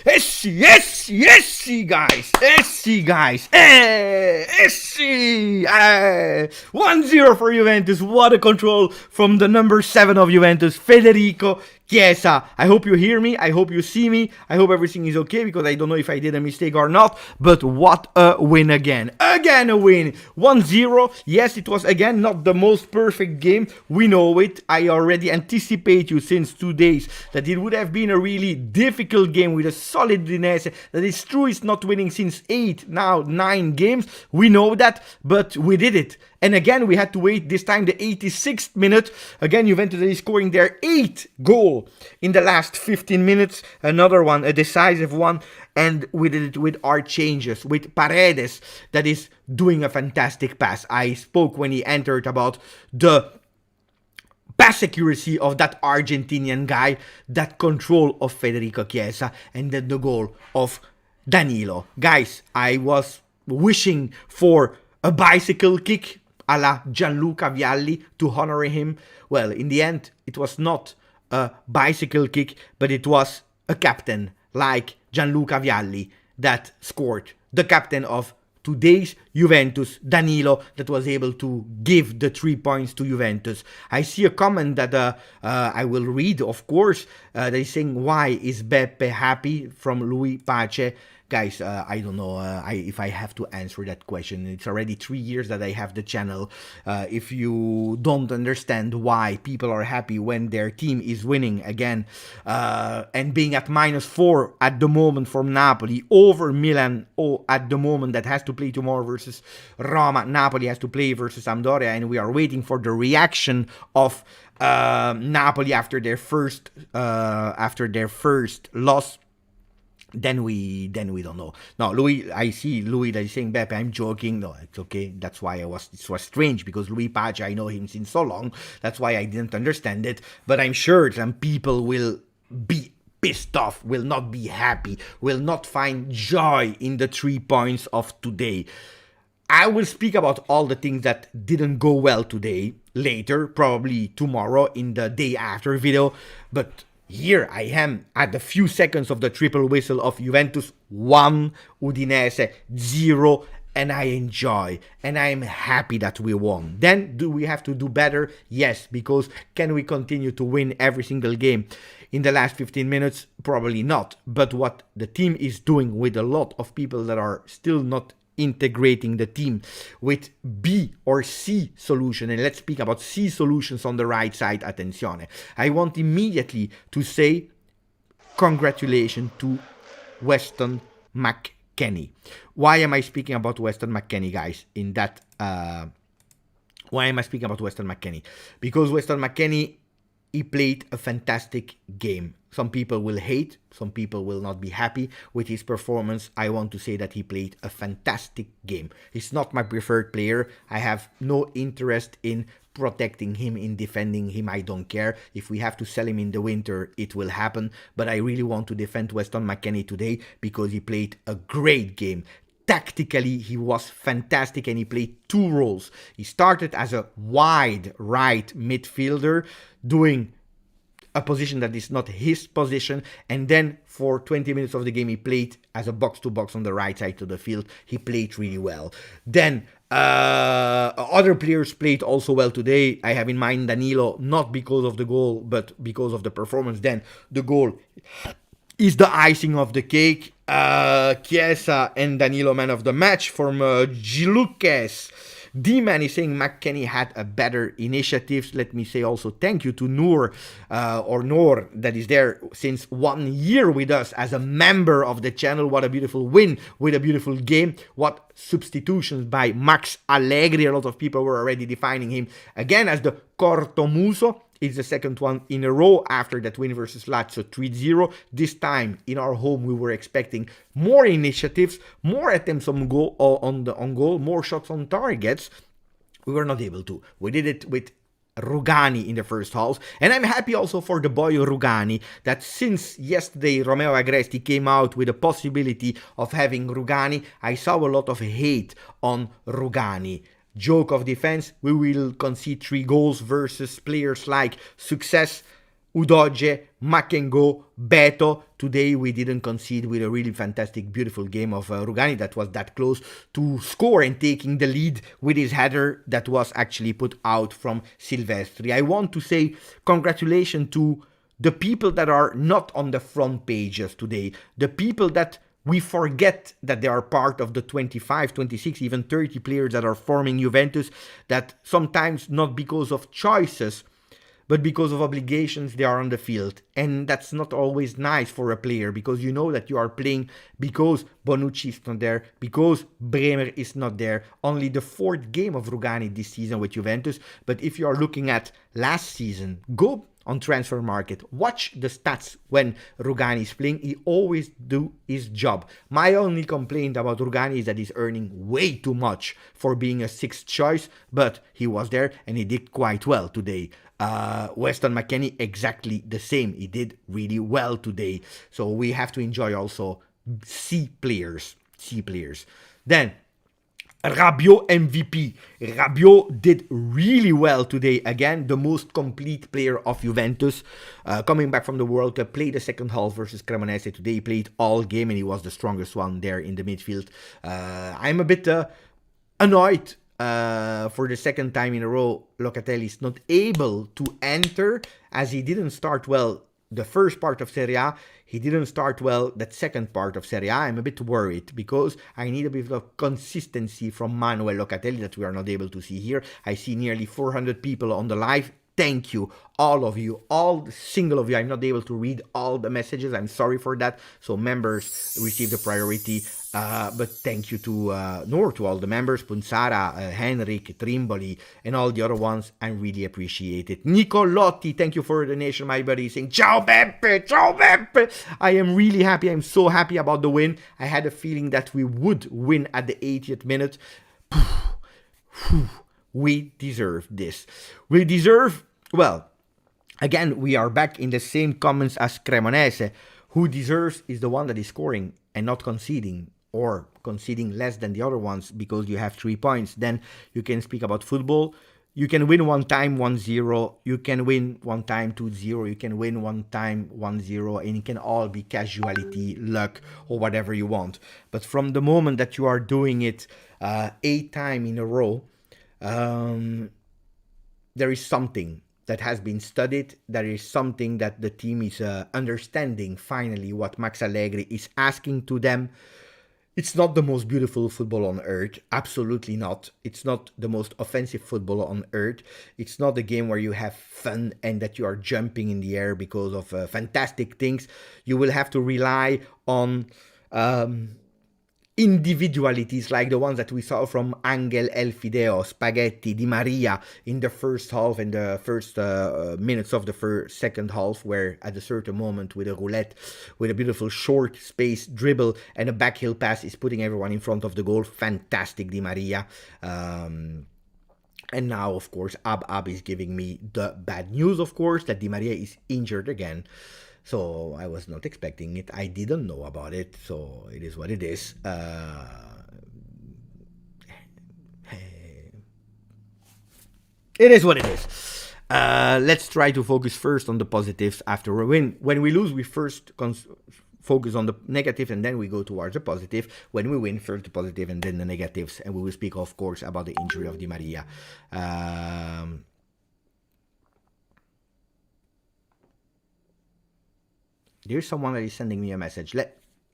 Essi, guys. Essi, guys. Essi. 1-0 for Juventus. What a control from the number 7 of Juventus, Federico Chiesa. I hope you hear me. I hope you see me. I hope everything is okay, because I don't know if I did a mistake or not. But what a win again. Again a win. 1-0. Yes, it was again not the most perfect game. We know it. I already anticipate you since 2 days that it would have been a really difficult game with a solid Udinese. That is true, it's not winning since 8, now 9 games. We know that, but we did it. And again, we had to wait this time the 86th minute. Again, Juventus is scoring their 8th goal in the last 15 minutes. Another one, a decisive one. And we did it with our changes, with Paredes, that is doing a fantastic pass. I spoke when he entered about the pass accuracy of that Argentinian guy, that control of Federico Chiesa, and then the goal of Danilo. Guys, I was wishing for a bicycle kick a la Gianluca Vialli to honor him. Well, in the end, it was not a bicycle kick, but it was a captain like Gianluca Vialli that scored. The captain of today's Juventus, Danilo, that was able to give the 3 points to Juventus. I see a comment that I will read, of course, that is saying, why is Beppe happy, from Louis Pace. Guys, I don't know if I have to answer that question. It's already 3 years that I have the channel. If you don't understand why people are happy when their team is winning again, and being at -4 at the moment from Napoli over Milan, at the moment that has to play tomorrow versus Roma, Napoli has to play versus Sampdoria, and we are waiting for the reaction of Napoli after their first loss. Then we don't know. No, Louis, I see Louis that is saying, Beppe, I'm joking. No, it's okay. That's why it was strange, because Louis Pace, I know him since so long. That's why I didn't understand it. But I'm sure some people will be pissed off, will not be happy, will not find joy in the 3 points of today. I will speak about all the things that didn't go well today later, probably tomorrow in the day after video. But here I am at the few seconds of the triple whistle of Juventus 1, Udinese 0, and I enjoy, and I am happy that we won. Then, do we have to do better? Yes, because can we continue to win every single game in the last 15 minutes? Probably not. But what the team is doing with a lot of people that are still not integrating the team with B or C solution, and let's speak about C solutions on the right side. Attenzione, I want immediately to say congratulations to Weston McKennie. Why am I speaking about Weston McKennie, guys? Why am I speaking about Weston McKennie? Because Weston McKennie, he played a fantastic game. Some people will hate, some people will not be happy with his performance. I want to say that he played a fantastic game. He's not my preferred player. I have no interest in protecting him, in defending him. I don't care. If we have to sell him in the winter, it will happen. But I really want to defend Weston McKennie today because he played a great game. Tactically, he was fantastic, and he played 2 roles. He started as a wide right midfielder, doing a position that is not his position, and then for 20 minutes of the game he played as a box-to-box on the right side of the field. He played really well. Then other players played also well today. I have in mind Danilo, not because of the goal, but because of the performance. Then the goal is the icing of the cake. Chiesa and Danilo, man of the match. From Giluques, D-Man is saying McKennie had a better initiatives. Let me say also thank you to Noor, that is there since 1 year with us as a member of the channel. What a beautiful win with a beautiful game. What substitutions by Max Allegri. A lot of people were already defining him again as the Cortomuso. It's the second one in a row after that win versus Lazio 3-0. This time in our home we were expecting more initiatives, more attempts on goal, more shots on targets. We were not able to. We did it with Rugani in the first half, and I'm happy also for the boy Rugani that since yesterday Romeo Agresti came out with the possibility of having Rugani, I saw a lot of hate on Rugani. Joke of defense, we will concede 3 goals versus players like Success, Udoge, Makengo, Beto. Today we didn't concede with a really fantastic, beautiful game of Rugani that was that close to score and taking the lead with his header that was actually put out from Silvestri. I want to say congratulations to the people that are not on the front pages today, the people that we forget that they are part of the 25, 26, even 30 players that are forming Juventus, that sometimes not because of choices, but because of obligations they are on the field. And that's not always nice for a player, because you know that you are playing because Bonucci is not there, because Bremer is not there. Only the 4th game of Rugani this season with Juventus. But if you are looking at last season, go on transfer market, watch the stats when Rugani is playing. He always do his job. My only complaint about Rugani is that he's earning way too much for being a 6th choice, but he was there and he did quite well today. Weston McKennie, exactly the same. He did really well today. So we have to enjoy also C players. Then Rabiot MVP. Rabiot did really well today. Again, the most complete player of Juventus. Coming back from the World Cup, played the second half versus Cremonese. Today he played all game and he was the strongest one there in the midfield. I'm a bit annoyed for the second time in a row. Locatelli is not able to enter as he didn't start well the first part of Serie A. He didn't start well that second part of Serie A. I'm a bit worried because I need a bit of consistency from Manuel Locatelli that we are not able to see here. I see nearly 400 people on the live. Thank you, all of you, all single of you. I'm not able to read all the messages. I'm sorry for that. So members receive the priority. But thank you to all the members, Punzara, Henrik, Trimboli, and all the other ones. I really appreciate it. Nicolotti, thank you for the donation, my buddy, saying, Ciao Beppe, Ciao Beppe. I am really happy. I'm so happy about the win. I had a feeling that we would win at the 80th minute. We deserve this. We deserve, well, again, we are back in the same comments as Cremonese. Who deserves is the one that is scoring and not conceding, or conceding less than the other ones because you have 3 points. Then you can speak about football. You can win one time 1-0. You can win one time 2-0. You can win one time 1-0. And it can all be casualty, luck, or whatever you want. But from the moment that you are doing it 8 times in a row, there is something that has been studied. There is something that the team is understanding finally what Max Allegri is asking to them. It's not the most beautiful football on earth. Absolutely not. It's not the most offensive football on earth. It's not a game where you have fun and that you are jumping in the air because of fantastic things. You will have to rely on individualities like the ones that we saw from Angel, El Fideo, Spaghetti, Di Maria in the first half and the first minutes of the second half, where at a certain moment with a roulette, with a beautiful short space dribble and a backheel pass is putting everyone in front of the goal. Fantastic Di Maria. And now, of course, Ab is giving me the bad news, of course, that Di Maria is injured again. So I was not expecting it. I didn't know about it. So it is what it is. It is what it is. Let's try to focus first on the positives after a win. When we lose, we first focus on the negative and then we go towards the positive. When we win, first the positive and then the negatives. And we will speak, of course, about the injury of Di Maria. There's someone that is sending me a message.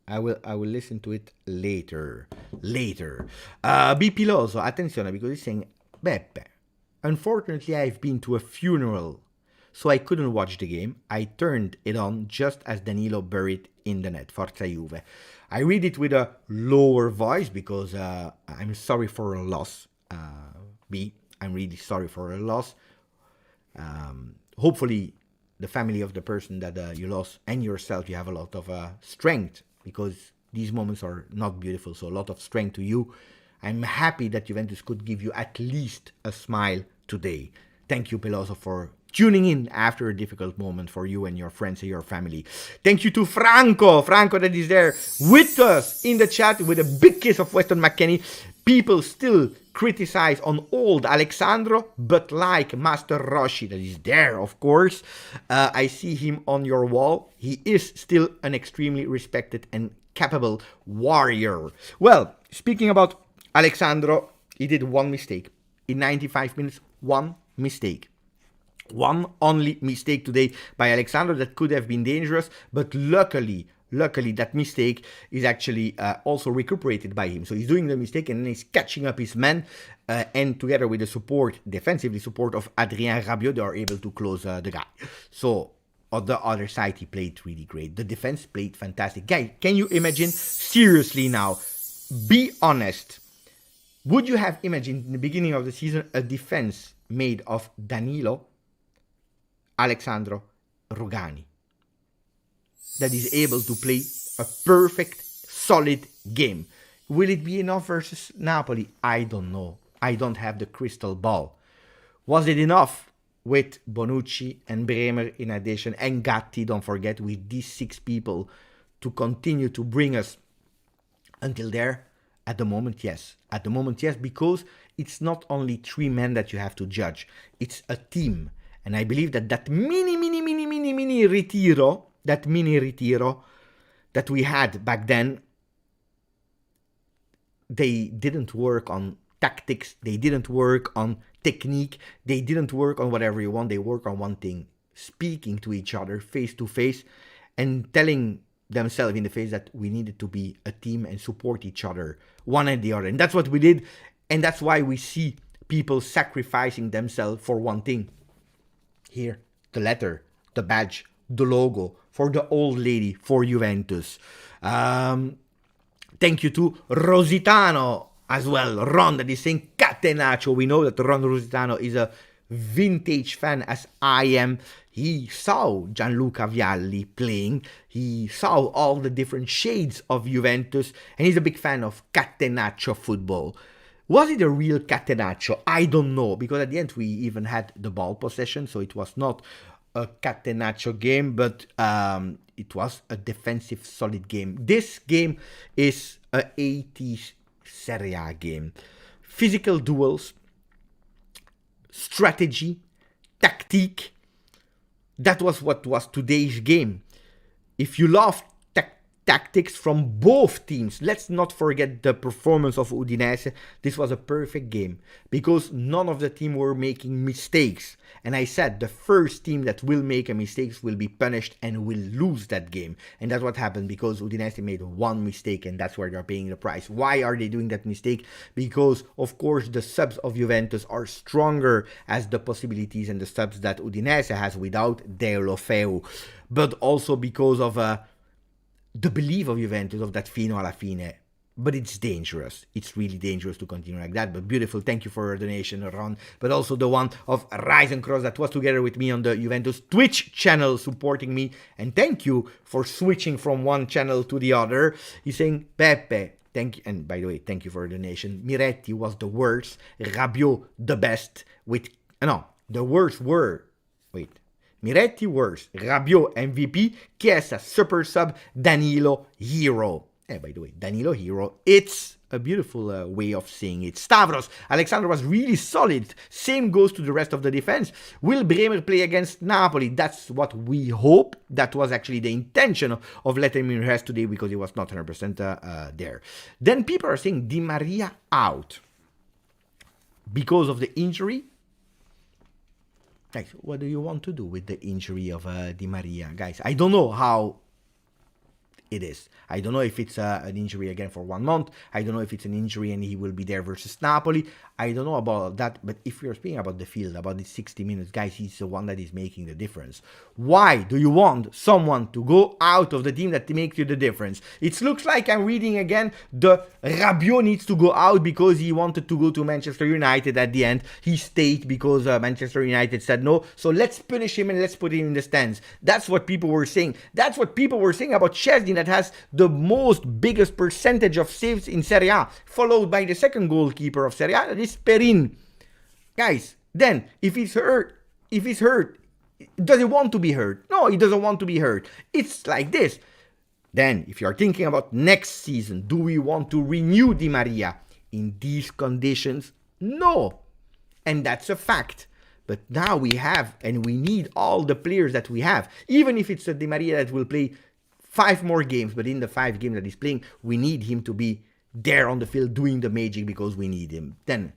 I will listen to it later. B Piloso, attenzione, because he's saying, Beppe, unfortunately I've been to a funeral, so I couldn't watch the game. I turned it on just as Danilo buried in the net. Forza Juve. I read it with a lower voice because I'm sorry for a loss. B, I'm really sorry for a loss. Hopefully the family of the person that you lost and yourself, you have a lot of strength, because these moments are not beautiful. So a lot of strength to you. I'm happy that Juventus could give you at least a smile today. Thank you, Peloso, for tuning in after a difficult moment for you and your friends and your family. Thank you to Franco that is there with us in the chat with a big kiss of Weston McKennie. People still criticize on old Alexandro, but like Master Roshi, that is there, of course, I see him on your wall. He is still an extremely respected and capable warrior. Well, speaking about Alexandro, he did one mistake. In 95 minutes, one mistake. One only mistake today by Alexandro that could have been dangerous, but luckily that mistake is actually also recuperated by him. So he's doing the mistake and then he's catching up his men, and together with the support, defensively support of Adrien Rabiot, they are able to close the guy. So on the other side, he played really great. The defense played fantastic. Guys, can you imagine, seriously now, be honest, would you have imagined in the beginning of the season a defense made of Danilo, Alexandro, Rugani, that is able to play a perfect, solid game? Will it be enough versus Napoli? I don't know. I don't have the crystal ball. Was it enough with Bonucci and Bremer in addition, and Gatti, don't forget, with these 6 people to continue to bring us until there? At the moment, yes. At the moment, yes, because it's not only 3 men that you have to judge. It's a team. And I believe that mini retiro, that we had back then, they didn't work on tactics, they didn't work on technique, they didn't work on whatever you want, they work on one thing: speaking to each other face to face and telling themselves in the face that we needed to be a team and support each other, one and the other. And that's what we did, and that's why we see people sacrificing themselves for one thing. Here, the letter, the badge, the logo, for the old lady, for Juventus. Thank you to Rositano as well. Ron, that is saying Catenaccio. We know that Ron Rositano is a vintage fan, as I am. He saw Gianluca Vialli playing. He saw all the different shades of Juventus. And he's a big fan of Catenaccio football. Was it a real Catenaccio? I don't know, because at the end we even had the ball possession, so it was not a Catenaccio game, but it was a defensive, solid game. This game is a 80s Serie A game. Physical duels, strategy, tactique. That was what was today's game. If you love tactics from both teams, let's not forget the performance of Udinese. This was a perfect game because none of the team were making mistakes. And I said the first team that will make a mistake will be punished and will lose that game. And that's what happened, because Udinese made one mistake and that's where they're paying the price. Why are they doing that mistake? Because of course the subs of Juventus are stronger as the possibilities and the subs that Udinese has without Deulofeu. But also because of the belief of Juventus, of that fino alla fine. But it's dangerous. It's really dangerous to continue like that. But beautiful. Thank you for your donation, Ron. But also the one of Rise and Cross that was together with me on the Juventus Twitch channel supporting me. And thank you for switching from one channel to the other. He's saying, Pepe, thank you. And by the way, thank you for your donation. Miretti was the worst. Rabiot the best. The worst were... Miretti worse, Rabiot MVP, Chiesa super sub, Danilo hero. By the way, Danilo hero, it's a beautiful way of saying it. Stavros, Alexandro was really solid. Same goes to the rest of the defense. Will Bremer play against Napoli? That's what we hope. That was actually the intention of letting him rest today, because he was not 100% there. Then people are saying Di Maria out because of the injury. Guys, what do you want to do with the injury of Di Maria? Guys, I don't know how it is. I don't know if it's an injury again for 1 month. I don't know if it's an injury and he will be there versus Napoli. I don't know about that. But if you're speaking about the field, about the 60 minutes, guys, he's the one that is making the difference. Why do you want someone to go out of the team that makes you the difference? It looks like I'm reading again, the Rabiot needs to go out because he wanted to go to Manchester United at the end. He stayed because Manchester United said no. So let's punish him and let's put him in the stands. That's what people were saying. That's what people were saying about Szczesny, that has the most biggest percentage of saves in Serie A, followed by the second goalkeeper of Serie A, that is Perin. Guys, then if he's hurt, does he want to be hurt? No, he doesn't want to be hurt. It's like this. Then, if you are thinking about next season, do we want to renew Di Maria in these conditions? No. And that's a fact. But now we have, and we need all the players that we have. Even if it's a Di Maria that will play 5 more games, but in the 5 games that he's playing, we need him to be there on the field doing the magic because we need him. Then,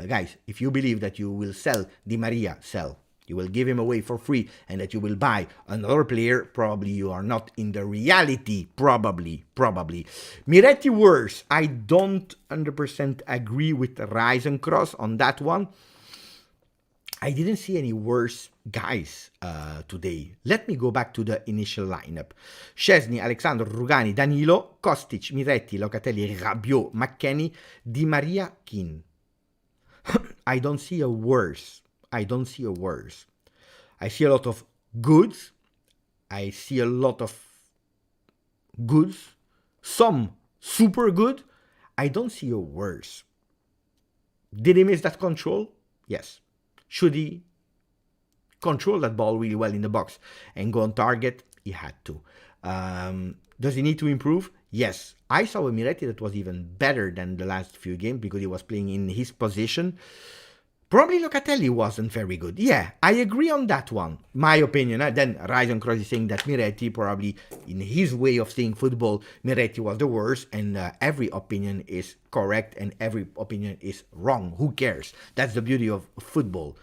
guys, if you believe that you will sell Di Maria, sell. You will give him away for free and that you will buy another player, probably you are not in the reality. Probably. Miretti worse. I don't 100% agree with Rise and Cross on that one. I didn't see any worse guys today. Let me go back to the initial lineup. Szczesny, Alexandro, Rugani, Danilo, Kostic, Miretti, Locatelli, Rabiot, McKennie, Di Maria, Keane. I don't see a worse. I see a lot of goods. I see a lot of goods. Some super good. I don't see a worse. Did he miss that control? Yes. Should he control that ball really well in the box and go on target? He had to. Does he need to improve? Yes. I saw a Miretti that was even better than the last few games because he was playing in his position. Probably Locatelli wasn't very good. Yeah, I agree on that one. My opinion. Then Rise and Cross is saying that Miretti, probably in his way of seeing football, Miretti was the worst. And every opinion is correct and every opinion is wrong. Who cares? That's the beauty of football.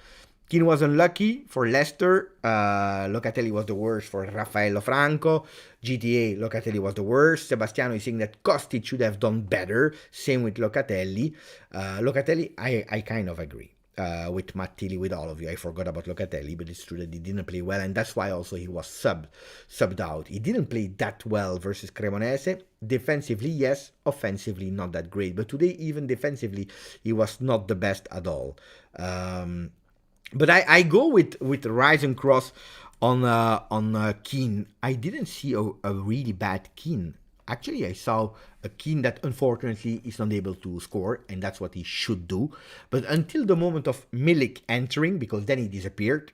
Keane was unlucky for Leicester. Locatelli was the worst for Raffaello Franco. GTA, Locatelli was the worst. Sebastiano is saying that Kostic should have done better. Same with Locatelli. Locatelli, I kind of agree. With Mattili, with all of you. I forgot about Locatelli, but it's true that he didn't play well, and that's why also he was subbed out. He didn't play that well versus Cremonese. Defensively, yes. Offensively, not that great. But today, even defensively, he was not the best at all. But I go with Rise and Cross on Keane. I didn't see a really bad Keane. Actually, I saw a Keane that unfortunately is not able to score, and that's what he should do. But until the moment of Milik entering, because then he disappeared,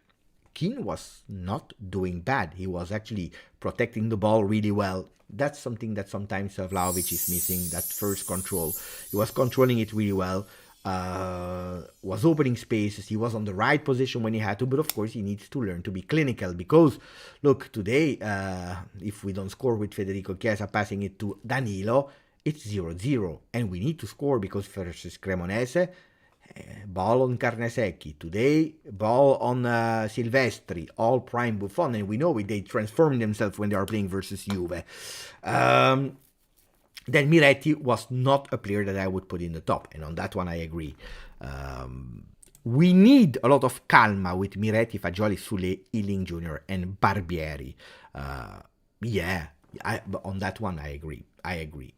Keane was not doing bad. He was actually protecting the ball really well. That's something that sometimes Vlahovic is missing, that first control. He was controlling it really well. Was opening spaces. He was on the right position when he had to, but of course he needs to learn to be clinical because look, today if we don't score with Federico Chiesa passing it to Danilo, it's 0-0 and we need to score because versus Cremonese, ball on Carnesecchi, today ball on Silvestri, all prime Buffon, and we know they transform themselves when they are playing versus Juve. Then Miretti was not a player that I would put in the top, and on that one I agree. We need a lot of calma with Miretti, Fagioli, Sule, Ealing Jr. and Barbieri. On that one I agree.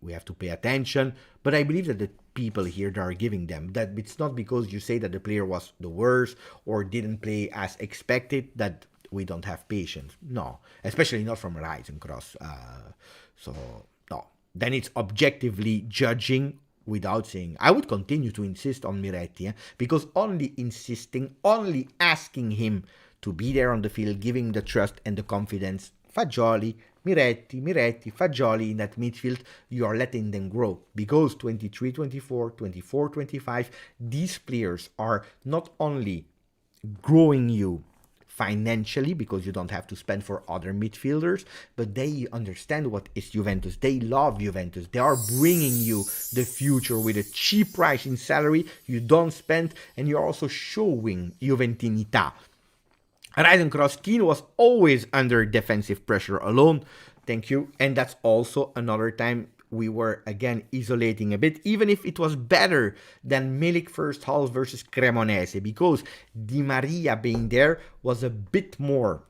We have to pay attention, but I believe that the people here that are giving them, that it's not because you say that the player was the worst or didn't play as expected that we don't have patience. No, especially not from Rise and Cross. No. Then it's objectively judging without saying. I would continue to insist on Miretti, because only insisting, only asking him to be there on the field, giving the trust and the confidence, Fagioli, Miretti, Fagioli in that midfield, you are letting them grow. Because 23, 24, 24, 25, these players are not only growing you financially because you don't have to spend for other midfielders, but they understand what is Juventus. They love Juventus. They are bringing you the future with a cheap price in salary. You don't spend, and you're also showing Juventinità. Rise and Cross, Keane was always under defensive pressure alone. Thank you. And that's also another time we were again isolating a bit, even if it was better than Milik first half versus Cremonese, because Di Maria being there was a bit more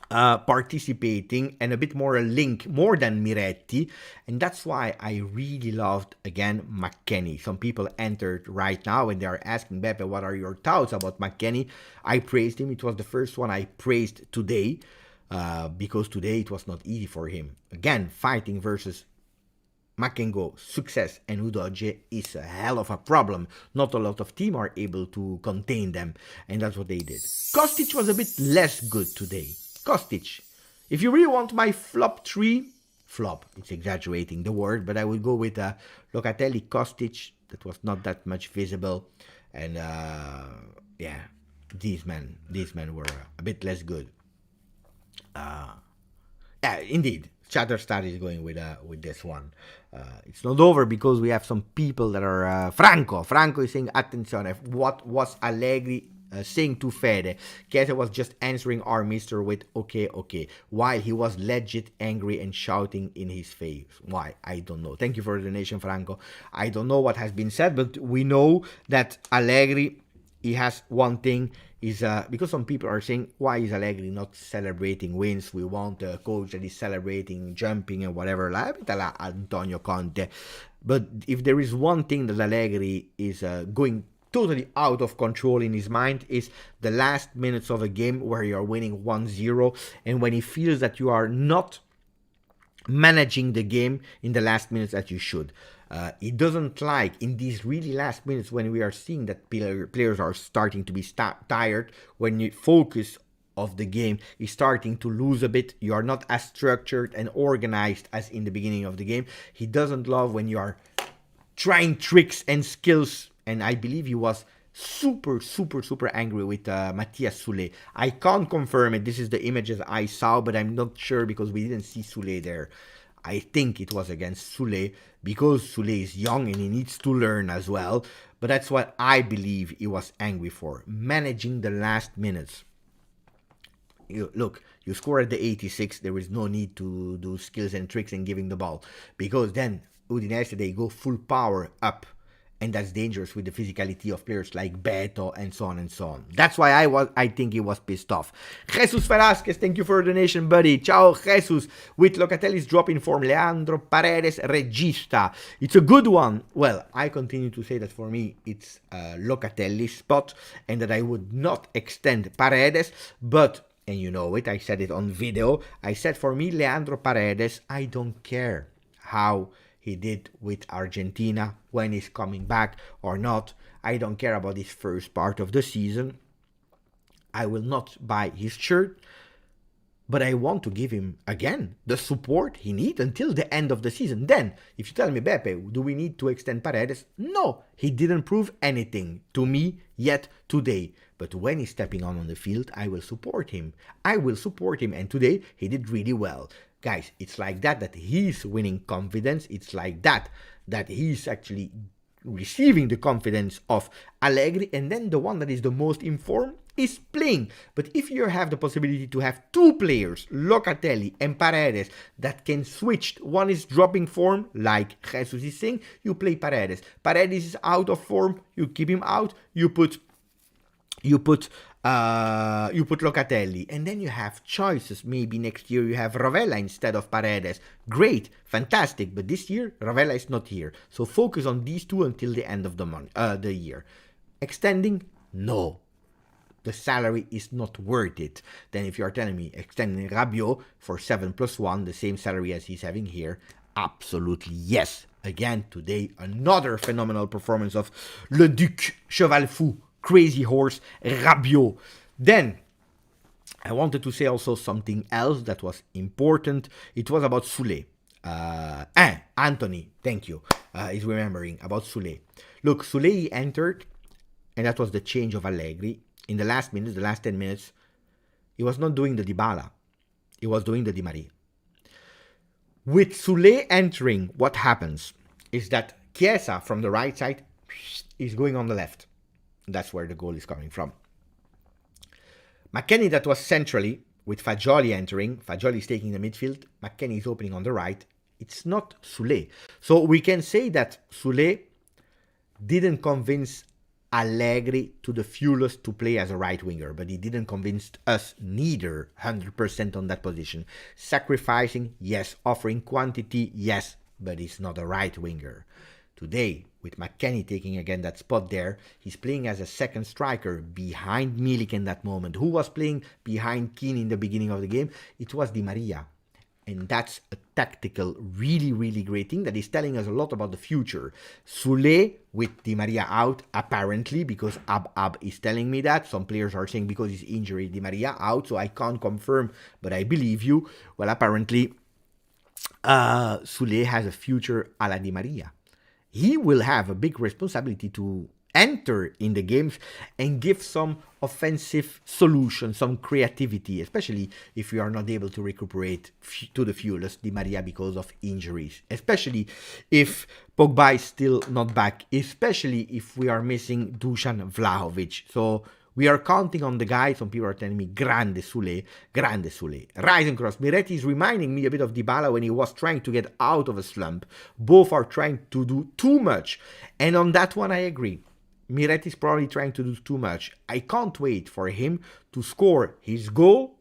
participating and a bit more a link, more than Miretti, and that's why I really loved again McKennie. Some people entered right now and they are asking, Beppe, what are your thoughts about McKennie? I praised him. It was the first one I praised today, because today it was not easy for him. Again, fighting versus Makengo, Success and Udogie is a hell of a problem. Not a lot of teams are able to contain them, and that's what they did. Kostic was a bit less good today. Kostic, if you really want my flop, it's exaggerating the word, but I would go with Locatelli, Kostic, that was not that much visible, and yeah, these men were a bit less good. Yeah, indeed. Chatterstar is going with this one. It's not over because we have some people that are Franco. Franco is saying, "Attenzione, what was Allegri saying to Fede? Chiesa was just answering our mister with okay, okay, while he was legit angry and shouting in his face. Why? I don't know. Thank you for the donation, Franco. I don't know what has been said, but we know that Allegri, he has one thing, is because some people are saying, why is Allegri not celebrating wins? We want a coach that is celebrating, jumping and whatever, like Antonio Conte. But if there is one thing that Allegri is going totally out of control in his mind, is the last minutes of a game where you are winning 1-0, and when he feels that you are not managing the game in the last minutes that you should. He doesn't like in these really last minutes when we are seeing that players are starting to be tired, when you focus of the game is starting to lose a bit, you are not as structured and organized as in the beginning of the game. He doesn't love when you are trying tricks and skills, and I believe he was super angry with Matthias Soulé. I can't confirm it, this is the images I saw, but I'm not sure because we didn't see Soulé there. I think it was against Soulé, because Soulé is young and he needs to learn as well. But that's what I believe he was angry for. Managing the last minutes. Look, you score at the 86, there is no need to do skills and tricks and giving the ball. Because then Udinese, they go full power up. And that's dangerous with the physicality of players like Beto and so on and so on. That's why I think he was pissed off. Jesus Velasquez, thank you for the donation, buddy. Ciao, Jesus. With Locatelli's drop in form, Leandro Paredes, regista. It's a good one. Well, I continue to say that for me, it's Locatelli's spot, and that I would not extend Paredes, but, and you know it, I said it on video, I said for me, Leandro Paredes, I don't care how he did with Argentina, when he's coming back or not. I don't care about his first part of the season. I will not buy his shirt, but I want to give him, again, the support he needs until the end of the season. Then, if you tell me, Beppe, do we need to extend Paredes? No, he didn't prove anything to me yet today. But when he's stepping on the field, I will support him. I will support him, and today he did really well. Guys, it's like that he's winning confidence. It's like that he's actually receiving the confidence of Allegri. And then the one that is the most informed is playing. But if you have the possibility to have two players, Locatelli and Paredes, that can switch, one is dropping form, like Jesus is saying, you play Paredes. Paredes is out of form, you keep him out, you put Locatelli, and then you have choices. Maybe next year you have Rovella instead of Paredes. Great, fantastic. But this year Rovella is not here, so focus on these two until the end of the year. Extending, no. The salary is not worth it. Then if you are telling me extending Rabiot for 7+1, the same salary as he's having here, absolutely yes. Again, today another phenomenal performance of Le Duc, Cheval Fou, Crazy Horse, Rabiot. Then, I wanted to say also something else that was important. It was about Soulé. Anthony, thank you, is remembering about Soulé. Look, Soulé entered, and that was the change of Allegri. In the last minutes, the last 10 minutes, he was not doing the Dybala. He was doing the Di Maria. With Soulé entering, what happens is that Chiesa from the right side is going on the left. That's where the goal is coming from. McKennie, that was centrally, with Fagioli entering. Fagioli is taking the midfield. McKennie is opening on the right. It's not Soulé. So we can say that Soulé didn't convince Allegri to the fullest to play as a right winger, but he didn't convince us neither 100% on that position. Sacrificing, yes. Offering quantity, yes, but he's not a right winger. Today, with McKennie taking again that spot there, he's playing as a second striker behind Milik in that moment. Who was playing behind Keane in the beginning of the game? It was Di Maria. And that's a tactical, really, really great thing that is telling us a lot about the future. Soulé with Di Maria out, apparently, because Ab is telling me that. Some players are saying because his injury, Di Maria out, so I can't confirm, but I believe you. Well, apparently, Soulé has a future a la Di Maria. he will have a big responsibility to enter in the games and give some offensive solution, some creativity, especially if we are not able to recuperate to the fullest Di Maria because of injuries, especially if Pogba is still not back, especially if we are missing Dusan Vlahovic. So we are counting on the guy. Some people are telling me, grande Sule. Rise and cross. Miretti is reminding me a bit of Dybala when he was trying to get out of a slump. Both are trying to do too much. And on that one, I agree. Miretti is probably trying to do too much. I can't wait for him to score his goal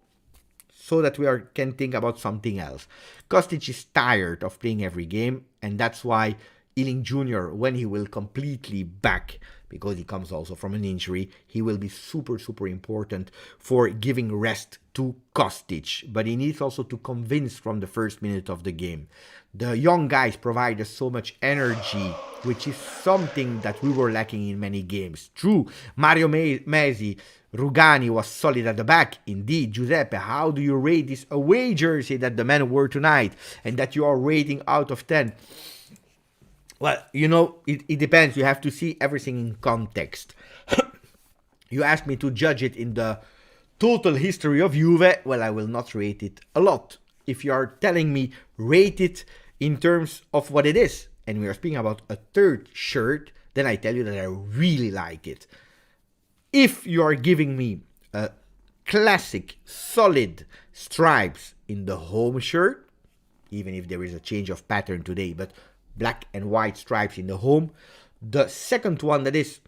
so that we can think about something else. Kostic is tired of playing every game, and that's why Ealing Jr., when he will completely back, because he comes also from an injury, he will be super, super important for giving rest to Kostic. But he needs also to convince from the first minute of the game. The young guys provide us so much energy, which is something that we were lacking in many games. True, Mario Mesi, Rugani was solid at the back. Indeed, Giuseppe, how do you rate this away jersey that the men wore tonight and that you are rating out of 10? Well, you know, it depends. You have to see everything in context. You asked me to judge it in the total history of Juve. Well, I will not rate it a lot. If you are telling me rate it in terms of what it is, and we are speaking about a third shirt, then I tell you that I really like it. If you are giving me a classic, solid stripes in the home shirt, even if there is a change of pattern today, but black and white stripes in the home. The second one, that is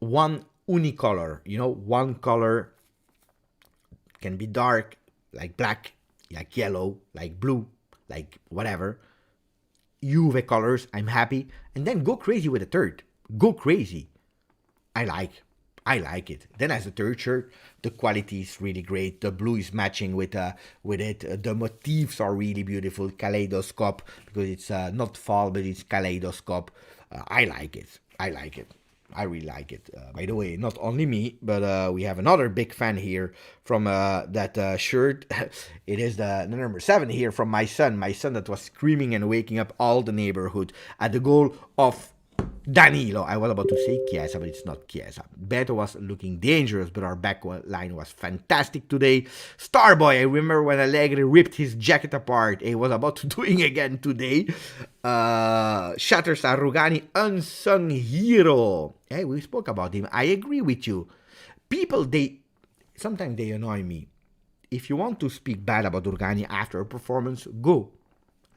one unicolor, you know, one color, can be dark, like black, like yellow, like blue, like whatever. Juve colors, I'm happy. And then go crazy with a third. Go crazy. I like it. Then as a third shirt, the quality is really great. The blue is matching with it. The motifs are really beautiful. Kaleidoscope, because it's not fall, but it's kaleidoscope. I like it. I really like it. By the way, not only me, but we have another big fan here from that shirt. It is the number 7 here from my son that was screaming and waking up all the neighborhood at the goal of Danilo. I was about to say Chiesa, but it's not Chiesa. Beto was looking dangerous, but our back line was fantastic today. Starboy, I remember when Allegri ripped his jacket apart. He was about to doing again today. Shatterstar Rugani, unsung hero. Hey, we spoke about him. I agree with you. People, sometimes they annoy me. If you want to speak bad about Rugani after a performance, go.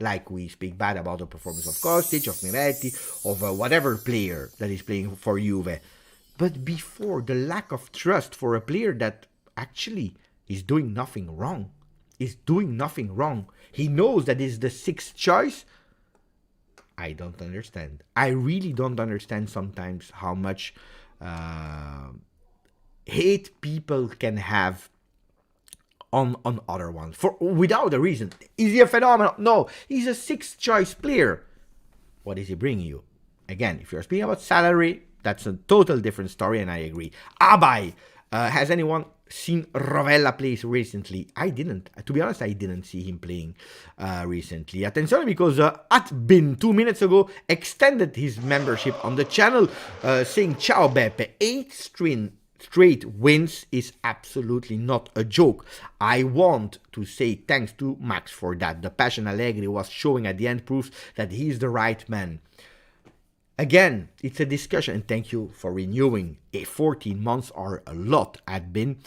Like we speak bad about the performance of Kostic, of Miretti, of whatever player that is playing for Juve. But before, the lack of trust for a player that actually is doing nothing wrong. He knows that is the 6th choice. I don't understand. I really don't understand sometimes how much hate people can have on other ones for without a reason. Is he a phenomenon? No, he's a 6th choice player. What is he bringing you? Again, if you're speaking about salary, that's a total different story, and I agree. Abai, has anyone seen Rovella plays recently? I didn't. To be honest, I didn't see him playing recently. Attenzione, because Atbin 2 minutes ago extended his membership on the channel, saying Ciao Beppe, 8 straight wins is absolutely not a joke. I want to say thanks to Max for that. The passion Allegri was showing at the end proves that he is the right man. Again, it's a discussion, and thank you for renewing. 14 months are a lot, admin,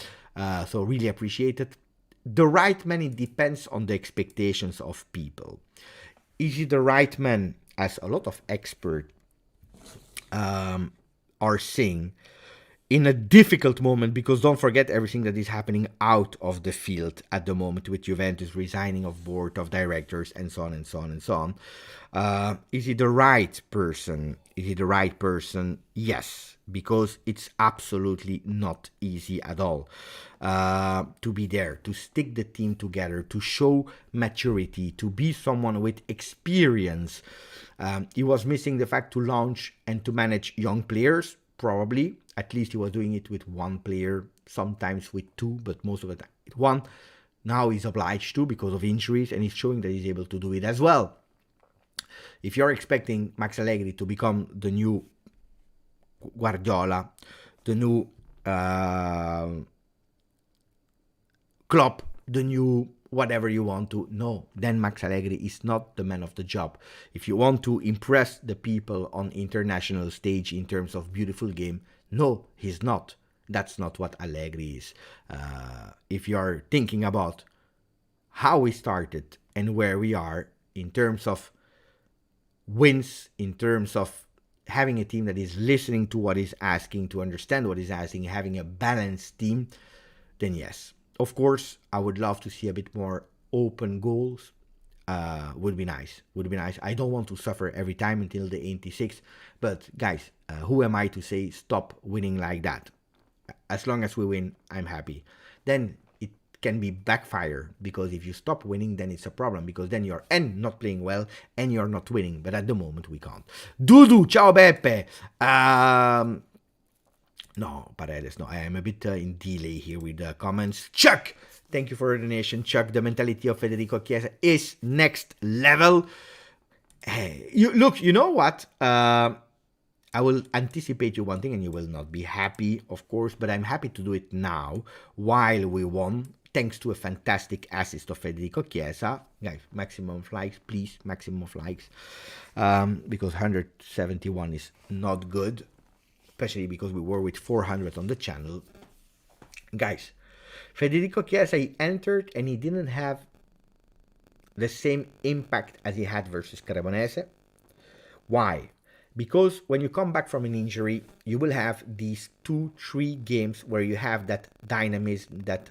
so really appreciate it. The right man, it depends on the expectations of people. Is he the right man, as a lot of experts are saying, in a difficult moment, because don't forget everything that is happening out of the field at the moment with Juventus resigning of board of directors and so on and so on and so on. Is he the right person? Yes, because it's absolutely not easy at all to be there, to stick the team together, to show maturity, to be someone with experience. He was missing the fact to launch and to manage young players, probably. At least he was doing it with one player, sometimes with 2, but most of the time with 1. Now he's obliged to because of injuries, and he's showing that he's able to do it as well. If you're expecting Max Allegri to become the new Guardiola, the new Klopp, the new whatever you want to, no, then Max Allegri is not the man of the job. If you want to impress the people on international stage in terms of beautiful game, no, he's not. That's not what Allegri is. If you're thinking about how we started and where we are in terms of wins, in terms of having a team that is listening to what is asking, to understand what is asking, having a balanced team, then yes. Of course, I would love to see a bit more open goals. Would be nice. Would be nice. I don't want to suffer every time until the 86th. But guys, who am I to say stop winning like that? As long as we win, I'm happy. Then it can be backfire, because if you stop winning, then it's a problem, because then you're not playing well and you're not winning. But at the moment, we can't. Dudu, ciao Beppe. No, Paredes, no, I am a bit in delay here with the comments. Chuck, thank you for your donation. Chuck, the mentality of Federico Chiesa is next level. Hey, you know what? I will anticipate you one thing and you will not be happy, of course, but I'm happy to do it now while we won, thanks to a fantastic assist of Federico Chiesa. Guys, maximum of likes, please, maximum of likes, because 171 is not good. Especially because we were with 400 on the channel. Guys, Federico Chiesa, he entered and he didn't have the same impact as he had versus Cremonese. Why? Because when you come back from an injury, you will have these 2-3 games where you have that dynamism, that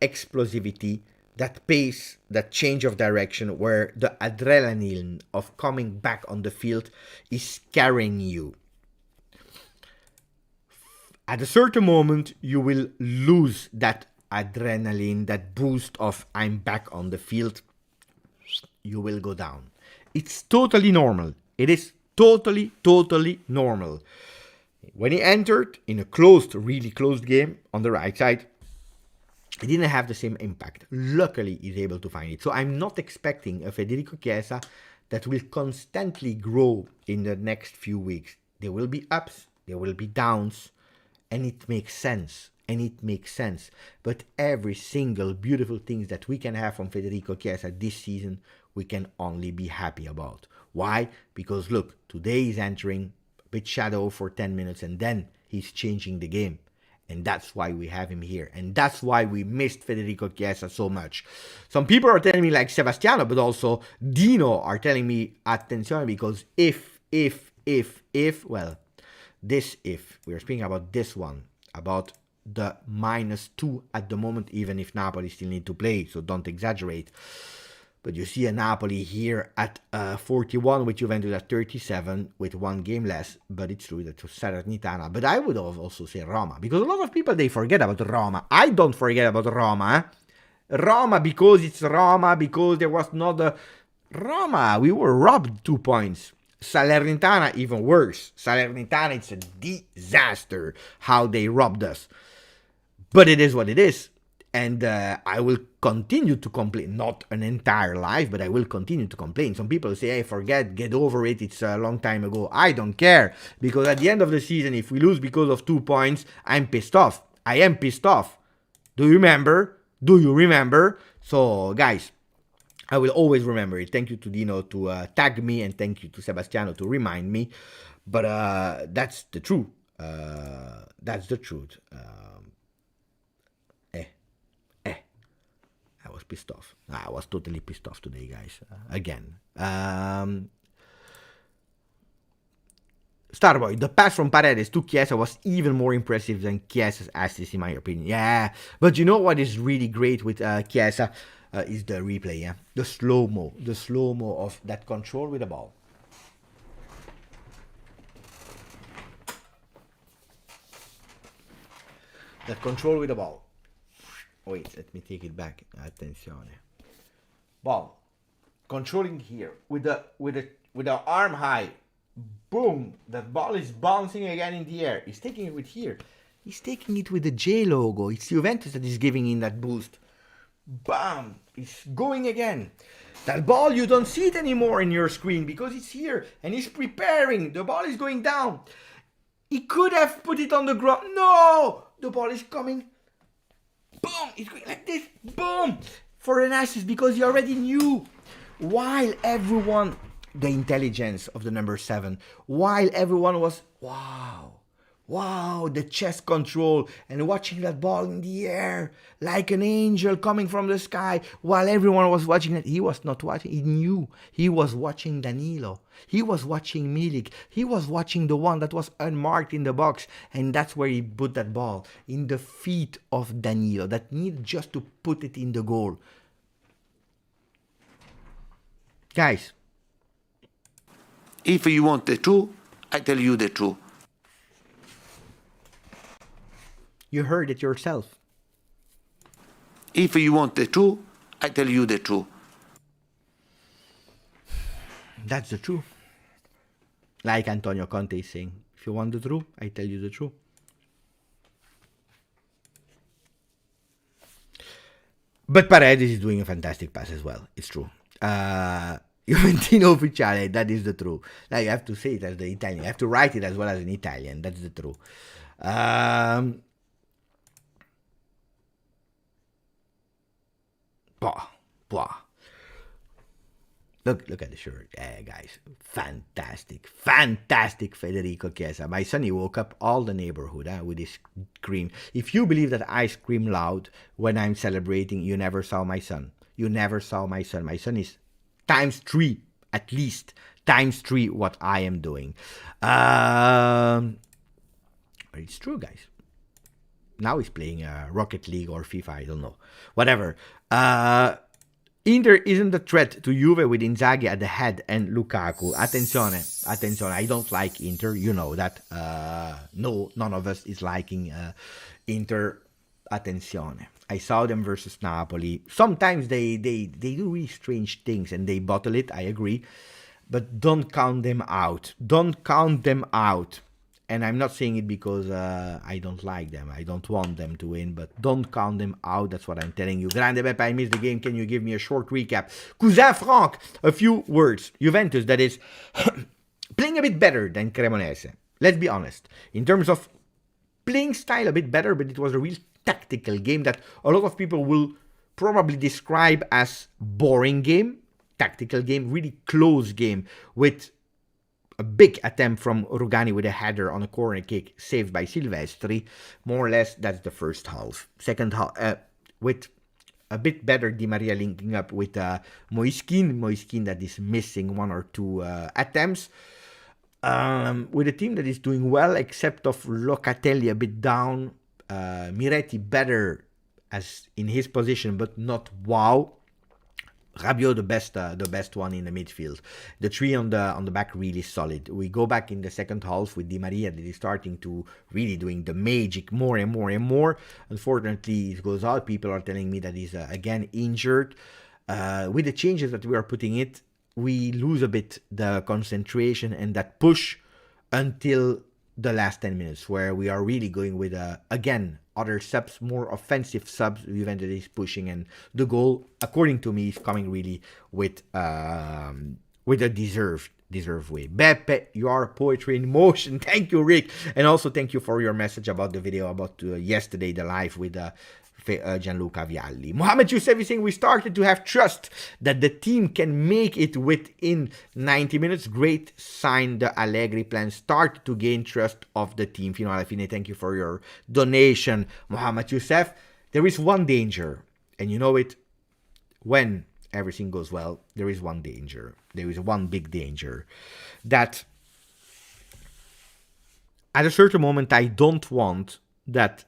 explosivity, that pace, that change of direction, where the adrenaline of coming back on the field is carrying you. At a certain moment, you will lose that adrenaline, that boost of I'm back on the field. You will go down. It's totally normal. It is totally normal. When he entered in a closed, really closed game on the right side, he didn't have the same impact. Luckily, he's able to find it. So I'm not expecting a Federico Chiesa that will constantly grow in the next few weeks. There will be ups, there will be downs. And it makes sense. But every single beautiful thing that we can have from Federico Chiesa this season, we can only be happy about. Why? Because look, today he's entering a bit shadow for 10 minutes and then he's changing the game. And that's why we have him here. And that's why we missed Federico Chiesa so much. Some people are telling me, like Sebastiano, but also Dino are telling me, attenzione, because if, well, this if, we are speaking about this one, about the -2 at the moment, even if Napoli still need to play, so don't exaggerate. But you see a Napoli here at 41 with Juventus at 37 with one game less, but it's true that Salernitana, but I would also say Roma, because a lot of people, they forget about Roma. I don't forget about Roma. Roma, because it's Roma, because there was not a... Roma, we were robbed 2 points. Salernitana, even worse. Salernitana, it's a disaster how they robbed us. But it is what it is. And I will continue to complain. Not an entire life, but I will continue to complain. Some people say, hey, forget, get over it. It's a long time ago. I don't care. Because at the end of the season, if we lose because of 2 points, I'm pissed off. I am pissed off. Do you remember? So, guys, I will always remember it. Thank you to Dino to tag me, and thank you to Sebastiano to remind me. But that's the truth. That's the truth. I was pissed off. I was totally pissed off today, guys. Again. Starboy, the pass from Paredes to Chiesa was even more impressive than Chiesa's assist, in my opinion. Yeah, but you know what is really great with Chiesa? Is the replay, yeah? The slow-mo of that control with the ball. That control with the ball. Wait, let me take it back. Attenzione. Ball. Controlling here with the arm high. Boom. That ball is bouncing again in the air. He's taking it with here. He's taking it with the J logo. It's Juventus that is giving in that boost. Bam! It's going again. That ball, you don't see it anymore in your screen because it's here and he's preparing. The ball is going down. He could have put it on the ground. No! The ball is coming. Boom! It's going like this. Boom! For an assist because he already knew. While everyone, the intelligence of the number 7, while everyone was, wow, the chest control and watching that ball in the air like an angel coming from the sky, while everyone was watching it, he was not watching, he knew. He was watching Danilo. He was watching Milik. He was watching the one that was unmarked in the box, and that's where he put that ball, in the feet of Danilo, that needed just to put it in the goal. Guys, if you want the truth, I tell you the truth. you heard it yourself. If you want the truth, I tell you the truth. That's the truth. Like Antonio Conte is saying, if you want the truth, I tell you the truth. But Paredes is doing a fantastic pass as well. It's true. Juventino Ufficiale, that is the truth. Like, you have to say it as the Italian. You have to write it as well as an Italian. That's the truth. Look at the shirt. Yeah, guys. Fantastic. Fantastic Federico Chiesa. My son, he woke up all the neighborhood with his scream. If you believe that I scream loud when I'm celebrating, you never saw my son. You never saw my son. My son is times 3, at least. Times 3 what I am doing. It's true, guys. Now he's playing Rocket League or FIFA, I don't know. Whatever. Inter isn't a threat to Juve with Inzaghi at the head and Lukaku. Attenzione, I don't like Inter, you know that. No, none of us is liking Inter. Attenzione. I saw them versus Napoli. Sometimes they do really strange things and they bottle it, I agree. But don't count them out. Don't count them out. And I'm not saying it because I don't like them. I don't want them to win, but don't count them out. That's what I'm telling you. Grande Beppe, I missed the game. Can you give me a short recap? Cousin Franck, a few words. Juventus, that is playing a bit better than Cremonese. Let's be honest. In terms of playing style, a bit better, but it was a real tactical game that a lot of people will probably describe as boring game. Tactical game, really close game with a big attempt from Rugani with a header on a corner kick saved by Silvestri. More or less, that's the first half. Second half, with a bit better Di Maria linking up with Moiskin that is missing 1 or 2 attempts. With a team that is doing well, except of Locatelli a bit down. Miretti better as in his position, but not wow. Rabiot the best one in the midfield. The 3 on the back really solid. We go back in the second half with Di Maria that is starting to really doing the magic more and more and more. Unfortunately, it goes out. People are telling me that he's again injured. With the changes that we are putting it, we lose a bit the concentration and that push until the last 10 minutes, where we are really going with again other subs, more offensive subs. Juventus is pushing, and the goal, according to me, is coming really with a deserved way. Beppe, your poetry in motion. Thank you, Rick, and also thank you for your message about the video about yesterday, the live with Gianluca Vialli. Mohamed Youssef is saying we started to have trust that the team can make it within 90 minutes. Great sign. The Allegri plan started to gain trust of the team. Fino alla fine, thank you for your donation, Mohamed Youssef. There is one danger, and you know it, when everything goes well, there is one danger. There is one big danger, that at a certain moment I don't want that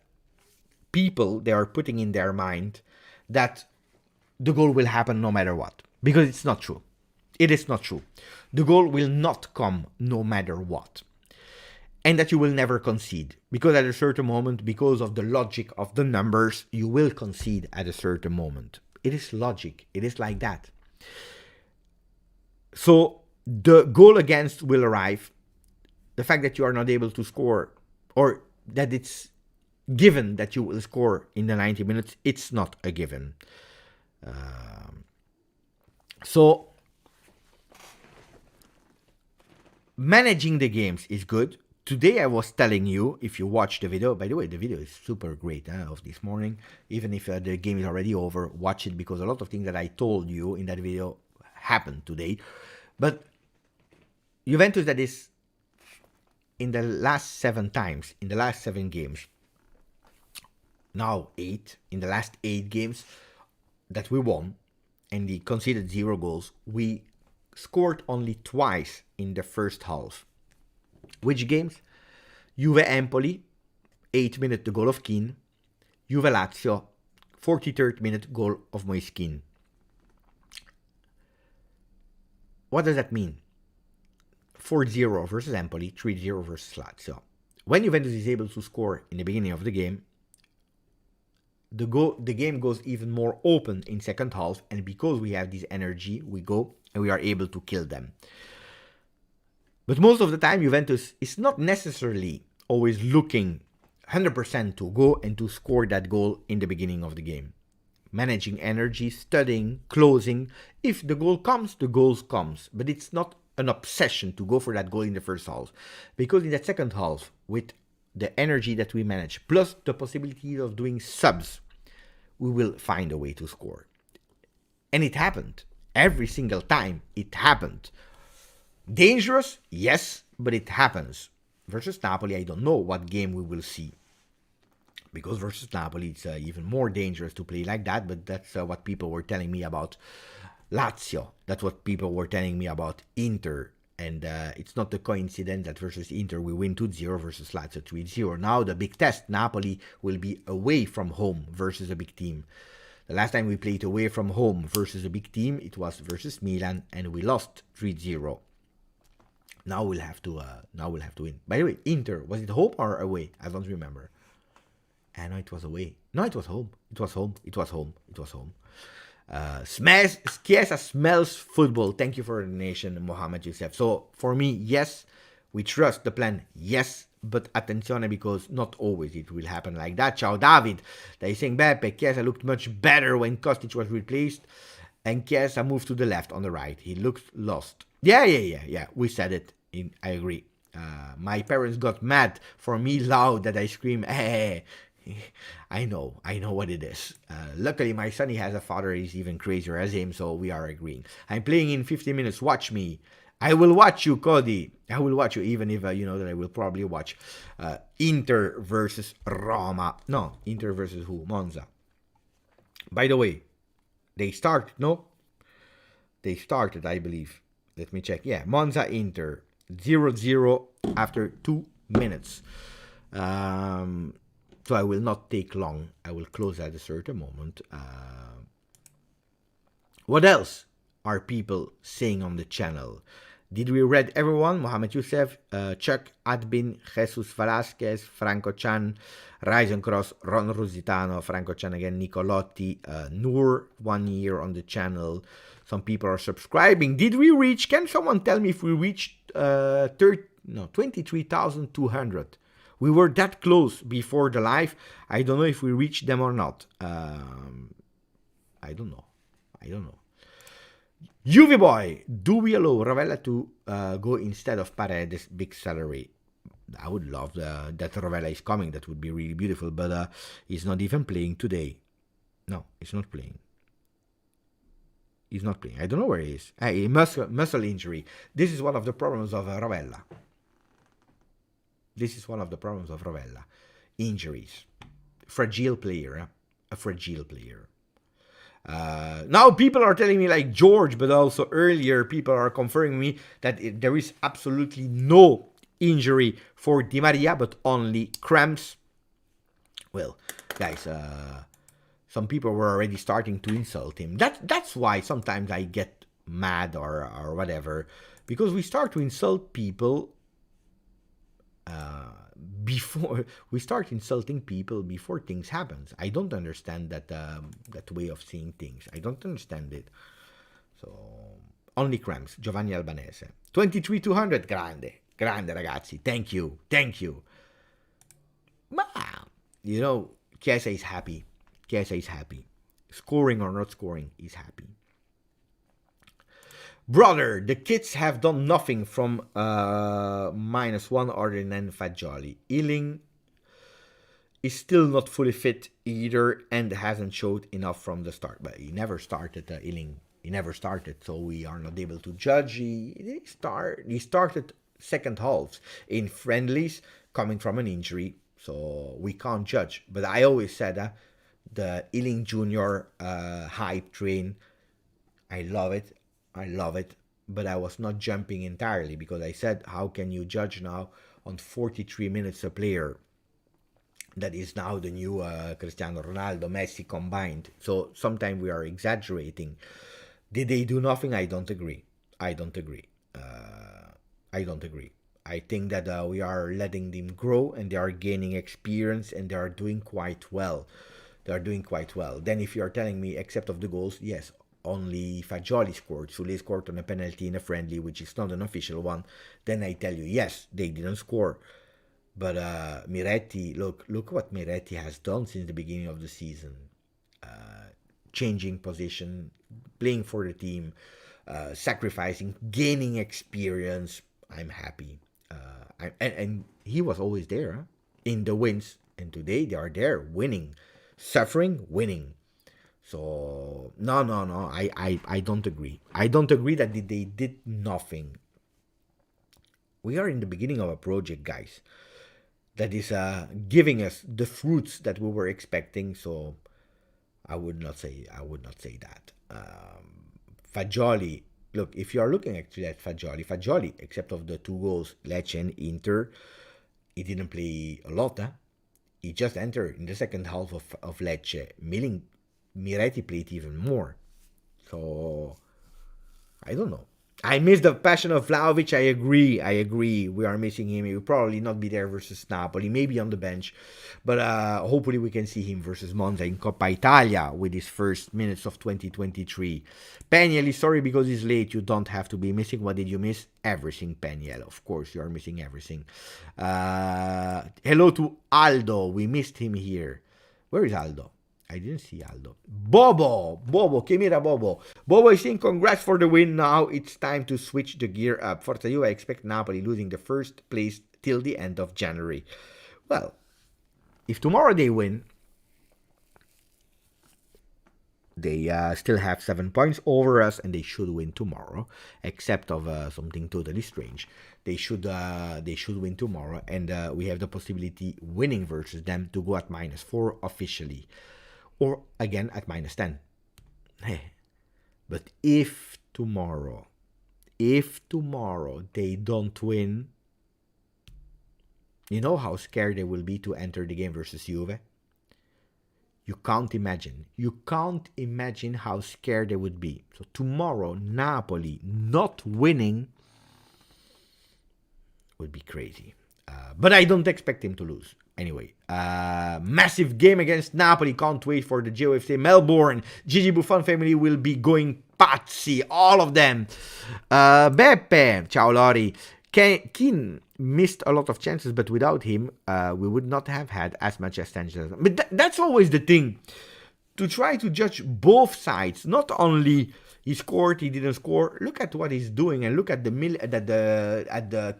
people, they are putting in their mind that the goal will happen no matter what. Because it's not true. It is not true. The goal will not come no matter what. And that you will never concede. Because at a certain moment, because of the logic of the numbers, you will concede at a certain moment. It is logic. It is like that. So the goal against will arrive. The fact that you are not able to score, or that it's given that you will score in the 90 minutes, it's not a given. So managing the games is good. Today I was telling you, if you watch the video, by the way, the video is super great of this morning. Even if the game is already over, watch it, because a lot of things that I told you in that video happened today. But Juventus, that is, in the last 7 times, in the last 7 games, now 8, in the last 8 games that we won, and they conceded 0 goals, we scored only twice in the first half. Which games? Juve Empoli, 8th minute, the goal of Keane. Juve Lazio, 43rd minute, goal of Moiskin. What does that mean? 4-0 versus Empoli, 3-0 versus Lazio. When Juventus is able to score in the beginning of the game, the game goes even more open in second half, and because we have this energy, we go and we are able to kill them. But most of the time, Juventus is not necessarily always looking 100% to go and to score that goal in the beginning of the game. Managing energy, studying, closing. If the goal comes, the goal comes. But it's not an obsession to go for that goal in the first half. Because in that second half, with the energy that we manage, plus the possibility of doing subs, we will find a way to score. And it happened. Every single time it happened. Dangerous? Yes, but it happens. Versus Napoli, I don't know what game we will see. Because versus Napoli, it's even more dangerous to play like that, but that's what people were telling me about Lazio. That's what people were telling me about Inter. And it's not a coincidence that versus Inter we win 2-0 versus Lazio 3-0. Now the big test, Napoli will be away from home versus a big team. The last time we played away from home versus a big team, it was versus Milan, and we lost 3-0. Now we'll have to win. By the way, Inter, was it home or away? I don't remember. I know it was away. No, it was home. It was home. Chiesa smells football. Thank you for the donation, Mohamed Youssef. So for me, yes, we trust the plan. Yes, but attenzione, because not always it will happen like that. Ciao David. They saying Beppe, Chiesa looked much better when Kostic was replaced, and Chiesa moved to the left on the right. He looked lost. Yeah. We said it. I agree. My parents got mad for me loud that I scream, hey. I know what it is. Luckily, my son, he has a father, he's even crazier as him, so we are agreeing. I'm playing in 15 minutes, watch me. I will watch you, Cody. I will watch you, even if you know that I will probably watch Inter versus Roma. No, Inter versus who? Monza. By the way, they started, no? They started, I believe. Let me check. Yeah, Monza Inter 0-0 after 2 minutes. So I will not take long. I will close at a certain moment. What else are people saying on the channel? Did we read everyone? Mohamed Youssef, Chuck, Adbin, Jesus Velasquez, Franco Chan, Ryzen Cross, Ron Rositano, Franco Chan again, Nicolotti, Noor, 1 year on the channel. Some people are subscribing. Did we reach? Can someone tell me if we reached 23,200? We were that close before the live. I don't know if we reached them or not. I don't know. Juve boy, do we allow Ravella to go instead of Paredes? Big salary. I would love that Ravella is coming. That would be really beautiful. But he's not even playing today. No, he's not playing. I don't know where he is. Muscle injury. This is one of the problems of Ravella. Injuries. Fragile player. A fragile player. Now people are telling me like George, but also earlier people are confirming me that there is absolutely no injury for Di Maria, but only cramps. Well, guys, some people were already starting to insult him. That's why sometimes I get mad or whatever, because we start to insult people before we start insulting people before things happens. I don't understand that way of seeing things. I don't understand it. So only cramps. Giovanni Albanese 23,200. Grande ragazzi. Thank you. Ma, you know, Chiesa is happy. Scoring or not scoring, he's happy. Brother, the kids have done nothing from -1 other than Fagioli. Ealing is still not fully fit either and hasn't showed enough from the start. But he never started, Ealing. He never started, so we are not able to judge. He started second halves in friendlies coming from an injury, so we can't judge. But I always said the Ealing Junior hype train, I love it, but I was not jumping entirely because I said, how can you judge now on 43 minutes a player that is now the new Cristiano Ronaldo, Messi combined? So sometimes we are exaggerating. Did they do nothing? I don't agree. I think that we are letting them grow and they are gaining experience and they are doing quite well. Then if you are telling me, except of the goals, yes, only Fagioli scored. Sule scored on a penalty in a friendly, which is not an official one. Then I tell you, yes, they didn't score. But Miretti, look what Miretti has done since the beginning of the season. Changing position, playing for the team, sacrificing, gaining experience. I'm happy. And he was always there in the wins. And today they are there winning. Suffering, winning. So, no. I don't agree. I don't agree that they did nothing. We are in the beginning of a project, guys, that is giving us the fruits that we were expecting. So I would not say that. Fagioli, look, if you are looking actually at Fagioli, except of the 2 goals, Lecce and Inter, he didn't play a lot. He just entered in the second half of Lecce. Miretti played even more. So I don't know. I miss the passion of Vlahovic. I agree. We are missing him. He will probably not be there versus Napoli. Maybe on the bench. But hopefully we can see him versus Monza in Coppa Italia with his first minutes of 2023. Peniel, sorry because he's late. You don't have to be missing. What did you miss? Everything, Peniel. Of course, you are missing everything. Hello to Aldo. We missed him here. Where is Aldo? I didn't see Aldo. Bobo, que mira Bobo. Bobo is saying congrats for the win. Now it's time to switch the gear up. Forza Juve, I expect Napoli losing the first place till the end of January. Well, if tomorrow they win, they still have 7 points over us and they should win tomorrow, except of something totally strange. They should win tomorrow and we have the possibility winning versus them to go at -4 officially. Or again at -10. But if tomorrow they don't win, you know how scared they will be to enter the game versus Juve? You can't imagine how scared they would be. So tomorrow, Napoli not winning would be crazy. But I don't expect him to lose. Anyway, massive game against Napoli. Can't wait for the GOFC Melbourne. Gigi Buffon family will be going pazzi. All of them. Beppe. Ciao, Lori. Keane missed a lot of chances, but without him, we would not have had as much attention. But that's always the thing. To try to judge both sides. Not only he scored, he didn't score. Look at what he's doing and look at the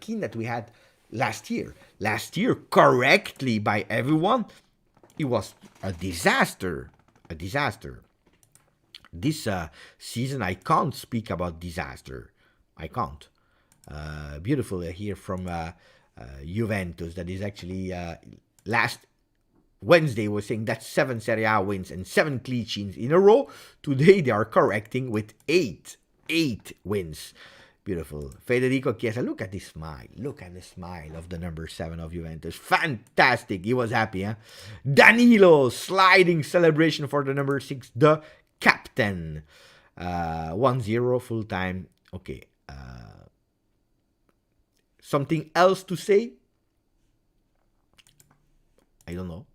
Keane that we had last year. Last year, correctly by everyone, it was a disaster. This season, I can't speak about disaster. I can't. Beautiful here from Juventus. That is actually last Wednesday was saying that 7 Serie A wins and 7 clean sheets in a row. Today they are correcting with 8 wins. Beautiful. Federico Chiesa, look at this smile. Look at the smile of the number 7 of Juventus. Fantastic. He was happy, huh? Danilo, sliding celebration for the number 6, the captain. 1-0 full time. Okay. Something else to say? I don't know.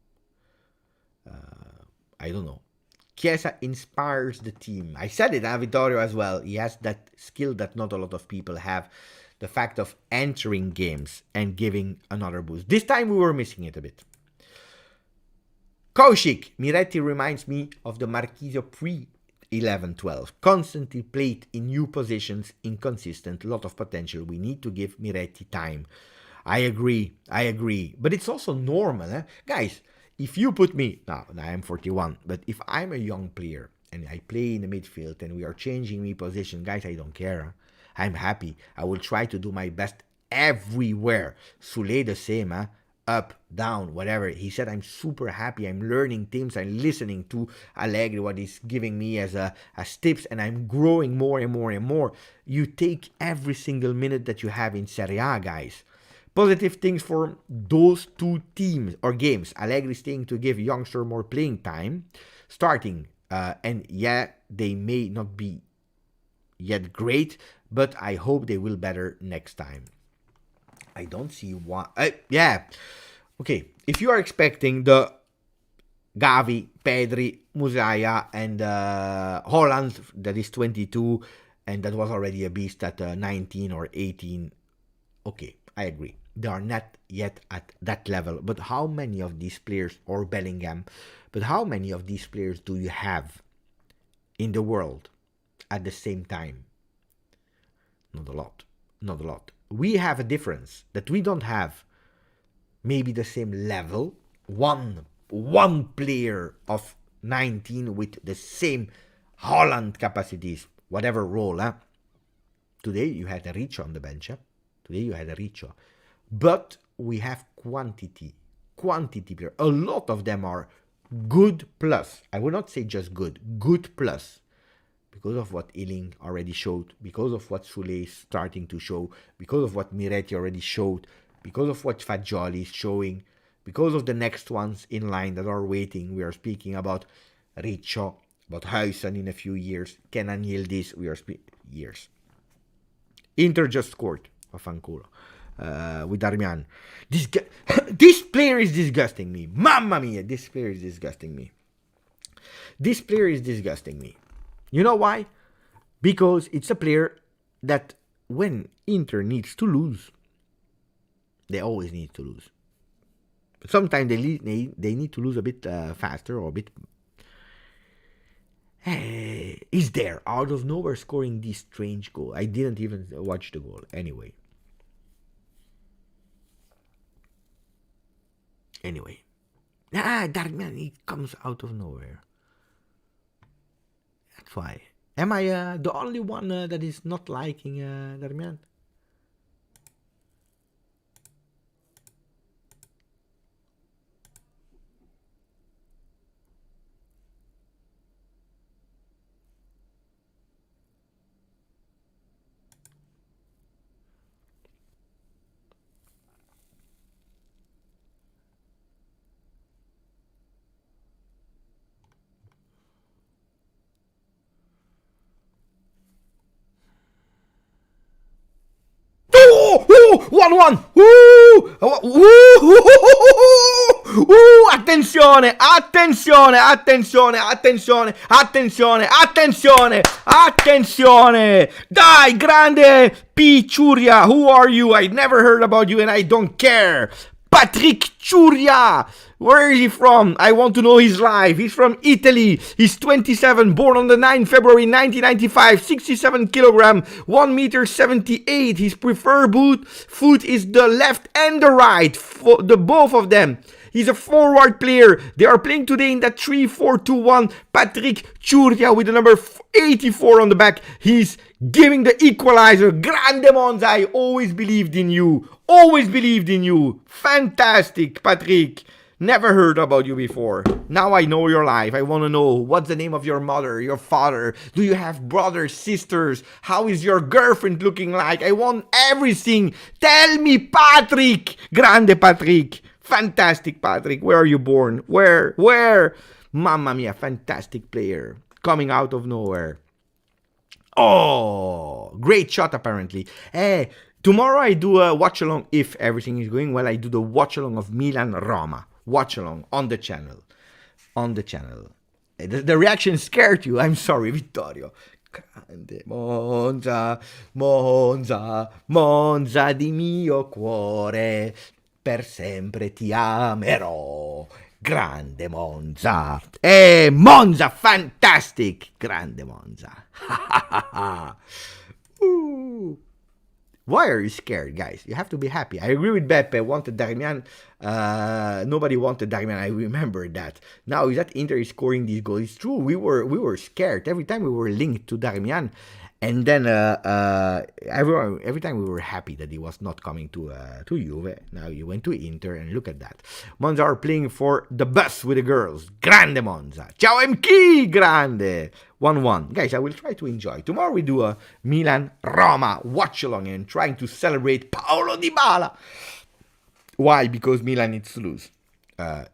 Chiesa inspires the team. I said it, Vittorio as well. He has that skill that not a lot of people have. The fact of entering games and giving another boost. This time we were missing it a bit. Kaushik, Miretti reminds me of the Marchisio pre-11-12. Constantly played in new positions, inconsistent, lot of potential. We need to give Miretti time. I agree. But it's also normal, eh? Guys, if you put me, now I'm 41, but if I'm a young player and I play in the midfield and we are changing me position, guys, I don't care. I'm happy. I will try to do my best everywhere. Sule the same, up, down, whatever. He said, I'm super happy. I'm learning things. I'm listening to Allegri, what he's giving me as tips, and I'm growing more and more and more. You take every single minute that you have in Serie A, guys. Positive things for those two teams or games. Allegri staying to give youngster more playing time, starting, and yeah, they may not be yet great, but I hope they will better next time. I don't see why. Yeah. Okay. If you are expecting the Gavi, Pedri, Musaya, and Holland, that is 22, and that was already a beast at 19 or 18, okay, I agree. They are not yet at that level. But how many of these players, or Bellingham, but how many of these players do you have in the world at the same time? Not a lot. Not a lot. We have a difference that we don't have maybe the same level. One player of 19 with the same Holland capacities, whatever role. Today you had a Richo on the bench. Today you had a Richo. But we have quantity player. A lot of them are good plus. I would not say just good plus. Because of what Ealing already showed, because of what Sule is starting to show, because of what Miretti already showed, because of what Fagioli is showing, because of the next ones in line that are waiting. We are speaking about Richo, about Huijsen in a few years, Kenan Yildiz, we are speaking years. Inter just scored, Fanculo, with Darmian. This player is disgusting me. Mamma mia, this player is disgusting me. You know why? Because it's a player that when Inter needs to lose, they always need to lose. But sometimes they need to lose a bit faster or a bit. He's there out of nowhere scoring this strange goal. I didn't even watch the goal anyway. Darmian, he comes out of nowhere. That's why. Am I the only one that is not liking Darmian? Oh, 1-1. Attenzione. Dai, grande Ciuria. Who are you? I never heard about you and I don't care. Patrick Ciuria. Where is he from? I want to know his life. He's from Italy. He's 27, born on the 9th February 1995, 67 kilogram, 1 meter 78. His preferred foot is the left and the right, both of them. He's a forward player. They are playing today in that 3-4-2-1. Patrick Ciuria with the number 84 on the back. He's giving the equalizer. Grande Monza, I always believed in you. Fantastic, Patrick. Never heard about you before. Now I know your life. I want to know what's the name of your mother, your father. Do you have brothers, sisters? How is your girlfriend looking like? I want everything. Tell me, Patrick. Grande Patrick. Fantastic, Patrick. Where are you born? Where? Mamma mia, fantastic player. Coming out of nowhere. Oh, great shot apparently. Tomorrow I do a watch along, if everything is going well. I do the watch along of Milan-Roma. Watch along on the channel. The reaction scared you. I'm sorry, Vittorio. Grande Monza, Monza, Monza di mio cuore, per sempre ti amerò. Grande Monza. Monza, fantastic. Grande Monza. Ooh. Why are you scared, guys? You have to be happy. I agree with Beppe. Wanted Darmian. Nobody wanted Darmian. I remember that. Now is that Inter is scoring these goals. It's true. We were scared every time we were linked to Darmian, and then every time we were happy that he was not coming to Juve. Now he went to Inter, and look at that. Monza are playing for the bus with the girls. Grande Monza. Ciao MK. Grande. 1-1. Guys, I will try to enjoy. Tomorrow we do a Milan-Roma watch-along and trying to celebrate Paolo Dybala. Why? Because Milan needs to lose.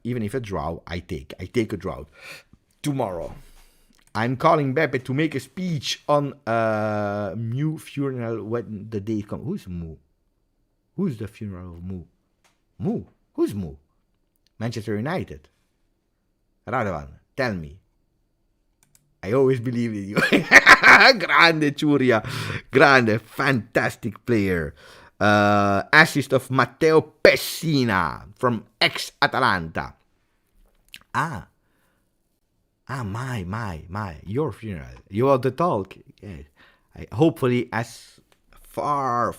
Even if a draw, I take a draw. Tomorrow, I'm calling Beppe to make a speech on Mu funeral when the day comes. Who's Mu? Who's the funeral of Mu? Mu? Who's Mu? Manchester United. Radovan, tell me. I always believe in you. Grande Ciuria. Grande, fantastic player. Assist of Matteo Pessina from ex-Atalanta. My. Your funeral. You want to talk? Yeah. Hopefully as far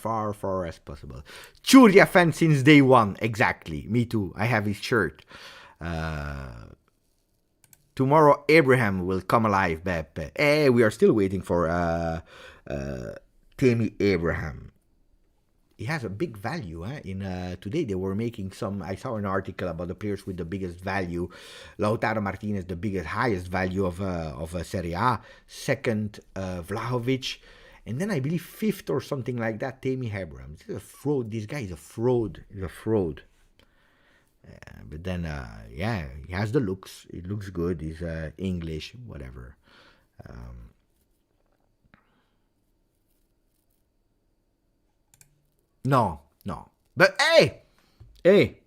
as possible. Ciuria fan since day one. Exactly. Me too. I have his shirt. Tomorrow, Abraham will come alive, Beppe. We are still waiting for Tammy Abraham. He has a big value. Today they were making some. I saw an article about the players with the biggest value. Lautaro Martinez, the highest value of Serie A. Second, Vlahovic, and then I believe fifth or something like that. Tammy Abraham. This is a fraud. This guy is a fraud. He's a fraud. But then, he has the looks. It looks good. He's English, whatever. No. But hey.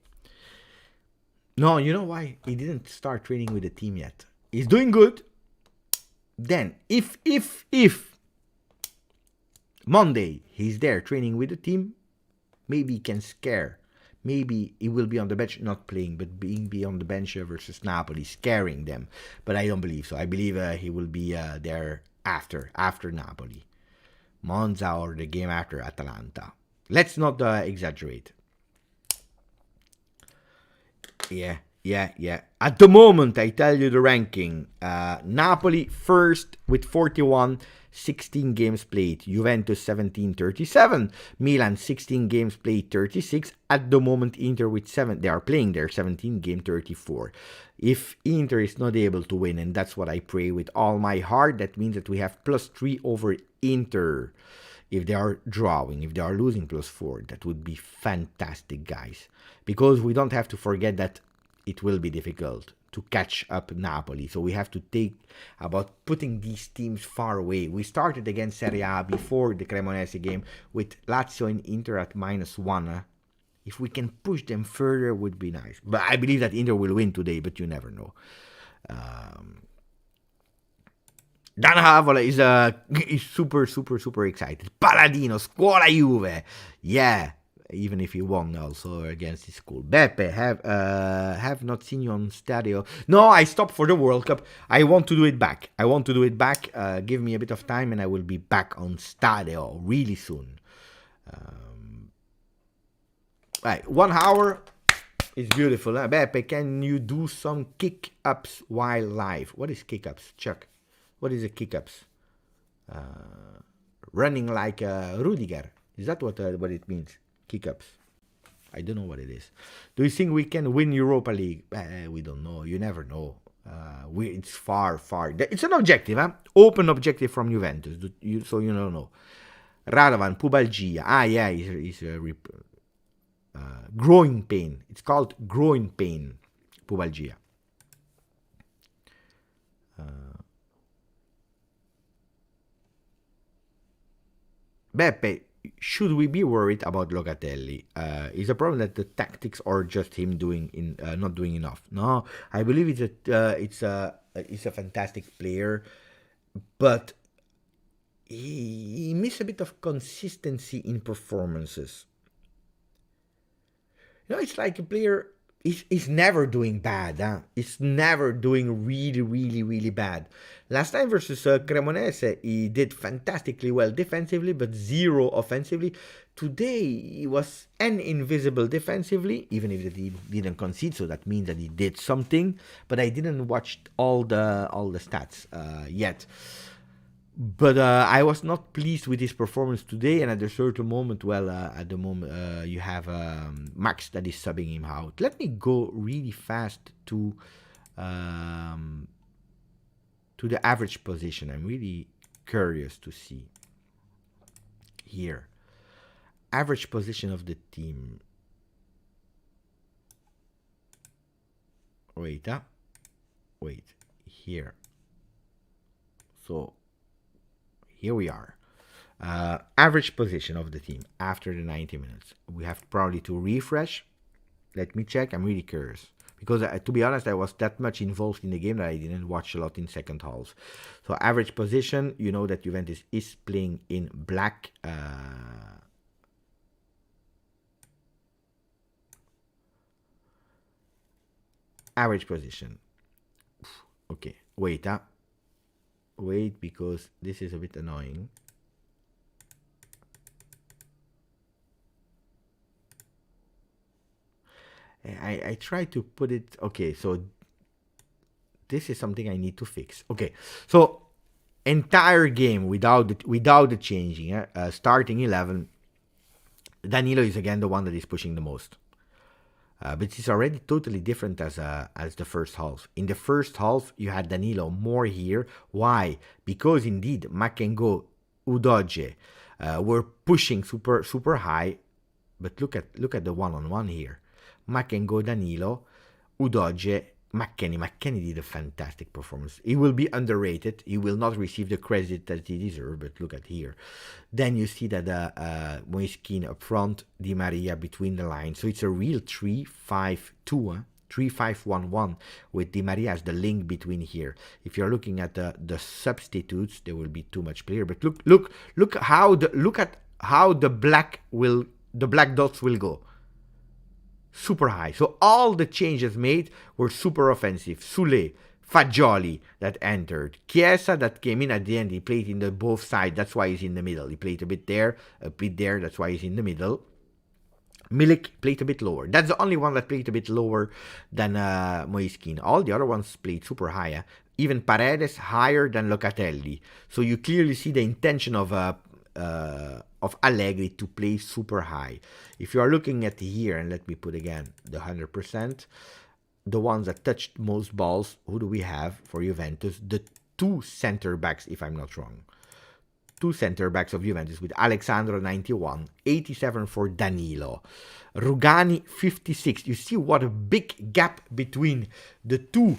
No, you know why? He didn't start training with the team yet. He's doing good. Then, if Monday he's there training with the team, maybe he can scare. Maybe he will be on the bench, not playing, but be on the bench versus Napoli, scaring them. But I don't believe so. I believe he will be there after Napoli. Monza or the game after Atalanta. Let's not exaggerate. Yeah. At the moment, I tell you the ranking. Napoli first with 41. 16 games played. Juventus 17, 37. Milan 16 games played, 36. At the moment, Inter with 7. They are playing their 17 game, 34. If Inter is not able to win, and that's what I pray with all my heart, that means that we have +3 over Inter. If they are drawing, if they are losing +4, that would be fantastic, guys. Because we don't have to forget that it will be difficult to catch up Napoli. So we have to think about putting these teams far away. We started against Serie A before the Cremonese game with Lazio and Inter at -1. If we can push them further, it would be nice. But I believe that Inter will win today, but you never know. Dan Havola is super excited. Paladino, Scuola Juve. Yeah. Even if he won also against his school. Beppe, have not seen you on Stadio. No, I stopped for the World Cup. I want to do it back. Give me a bit of time and I will be back on Stadio really soon. Right, 1 hour is beautiful. Beppe, can you do some kick-ups while live? What is kick-ups, Chuck? What is a kick-ups? Running like Rudiger. Is that what it means? Kick-ups. I don't know what it is. Do you think we can win Europa League? We don't know. You never know. It's far. It's an objective, huh? Open objective from Juventus. So you don't know. Radovan, pubalgia. Yeah, it's growing pain. It's called growing pain. Pubalgia. Beppe, should we be worried about Locatelli? Is the problem that the tactics are just him not doing enough? No, I believe it's a fantastic player, but he missed a bit of consistency in performances. It's like a player He's never doing bad. Huh? He's never doing really, really, really bad. Last time versus Cremonese, he did fantastically well defensively, but zero offensively. Today, he was an invisible defensively, even if he didn't concede, so that means that he did something. But I didn't watch all the stats yet. But I was not pleased with his performance today, and at a certain moment, well, at the moment you have Max that is subbing him out. Let me go really fast to the average position. I'm really curious to see here. Average position of the team. Wait, wait, here. So here we are. Average position of the team after the 90 minutes. We have probably to refresh. Let me check. I'm really curious. Because to be honest, I was that much involved in the game that I didn't watch a lot in second halves. So average position, you know that Juventus is playing in black. Average position. Okay, wait. Wait, because this is a bit annoying. I try to put it. Okay, so this is something I need to fix. Okay, so entire game without the changing. Starting 11, Danilo is again the one that is pushing the most. But it's already totally different as the first half. In the first half, you had Danilo more here. Why? Because indeed, Makengo, Udogie were pushing super high. But look at the one-on-one here. Makengo, Danilo, Udogie, McKennie. McKennie did a fantastic performance. He will be underrated. He will not receive the credit that he deserves, but look at here. Then you see that Moiskin up front, Di Maria between the lines. So it's a real 3-5-2, 3-5-1-1 with Di Maria as the link between here. If you're looking at the substitutes, there will be too much player. But look at how the black dots will go. Super high. So all the changes made were super offensive. Sule, Fagioli that entered. Chiesa that came in at the end. He played in the both sides. That's why he's in the middle. He played a bit there. That's why he's in the middle. Milik played a bit lower. That's the only one that played a bit lower than Moiskin. All the other ones played super high. Even Paredes higher than Locatelli. So you clearly see the intention of Allegri to play super high. If you are looking at here, and let me put again the 100%, the ones that touched most balls, who do we have for Juventus? The two center backs, if I'm not wrong. Two center backs of Juventus with Alexandro 91, 87 for Danilo. Rugani 56. You see what a big gap between the two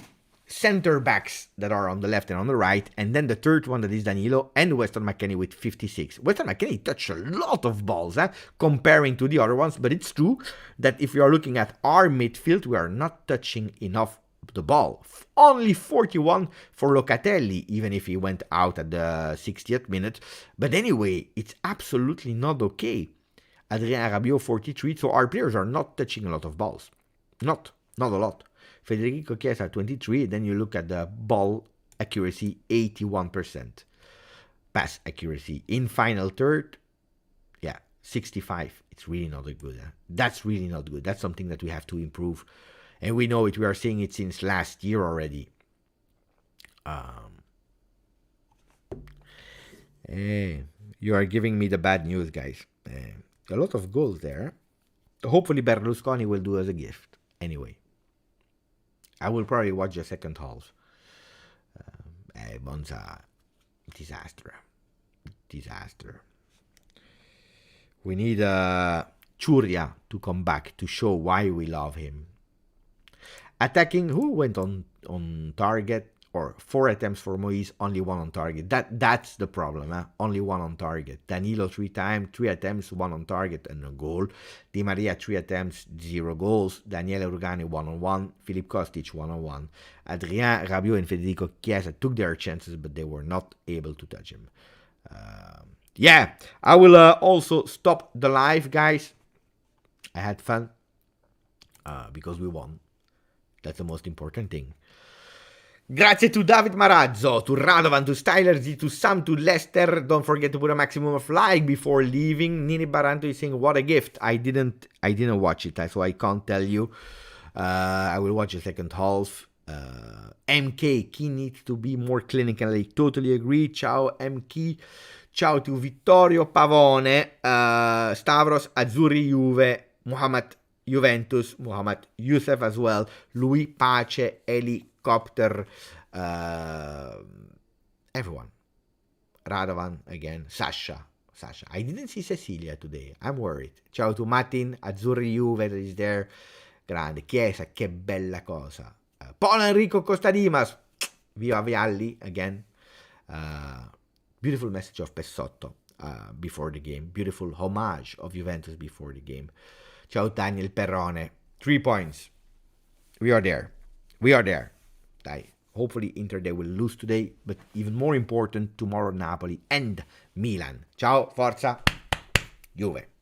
center backs that are on the left and on the right, and then the third one that is Danilo and Weston McKennie with 56. Weston McKennie touched a lot of balls comparing to the other ones, but it's true that if you are looking at our midfield, we are not touching enough the ball. Only 41 for Locatelli, even if he went out at the 60th minute. But anyway, it's absolutely not okay. Adrien Rabiot 43, so our players are not touching a lot of balls. Not a lot. Federico Chiesa 23, then you look at the ball accuracy, 81%. Pass accuracy in final third, 65. It's really not good. That's really not good. That's something that we have to improve. And we know it. We are seeing it since last year already. You are giving me the bad news, guys. A lot of goals there. Hopefully Berlusconi will do as a gift. Anyway. I will probably watch the second half. Monza, disaster. We need Churia to come back to show why we love him. Attacking, who went on target? Or 4 attempts for Moise, only 1 on target. That's the problem. Only 1 on target. Danilo 3 times, 3 attempts, 1 on target and a goal. Di Maria 3 attempts, 0 goals. Daniele Rugani 1-on-1. Filip Kostic 1-on-1. Adrien Rabiot and Federico Chiesa took their chances, but they were not able to touch him. I will also stop the live, guys. I had fun. because we won. That's the most important thing. Grazie to David Marazzo, to Radovan, to Styler Z, to Sam, to Lester. Don't forget to put a maximum of like before leaving. Nini Baranto is saying, what a gift. I didn't watch it, so I can't tell you. I will watch the second half. MK, Key needs to be more clinical. I totally agree. Ciao, MK. Ciao to Vittorio Pavone, Stavros, Azzurri Juve, Muhammad Juventus, Muhammad Youssef as well, Louis Pace, Helicopter, everyone. Radovan again, Sasha. I didn't see Cecilia today, I'm worried. Ciao to Martin, Azzurri Juve that is there. Grande, Chiesa, che bella cosa. Paul Enrico Costadimas, Viva Vialli again. Beautiful message of Pessotto before the game. Beautiful homage of Juventus before the game. Ciao Daniel Perrone. 3 points. We are there. Dai. Hopefully Inter they will lose today, but even more important, tomorrow Napoli and Milan. Ciao, forza, Juve.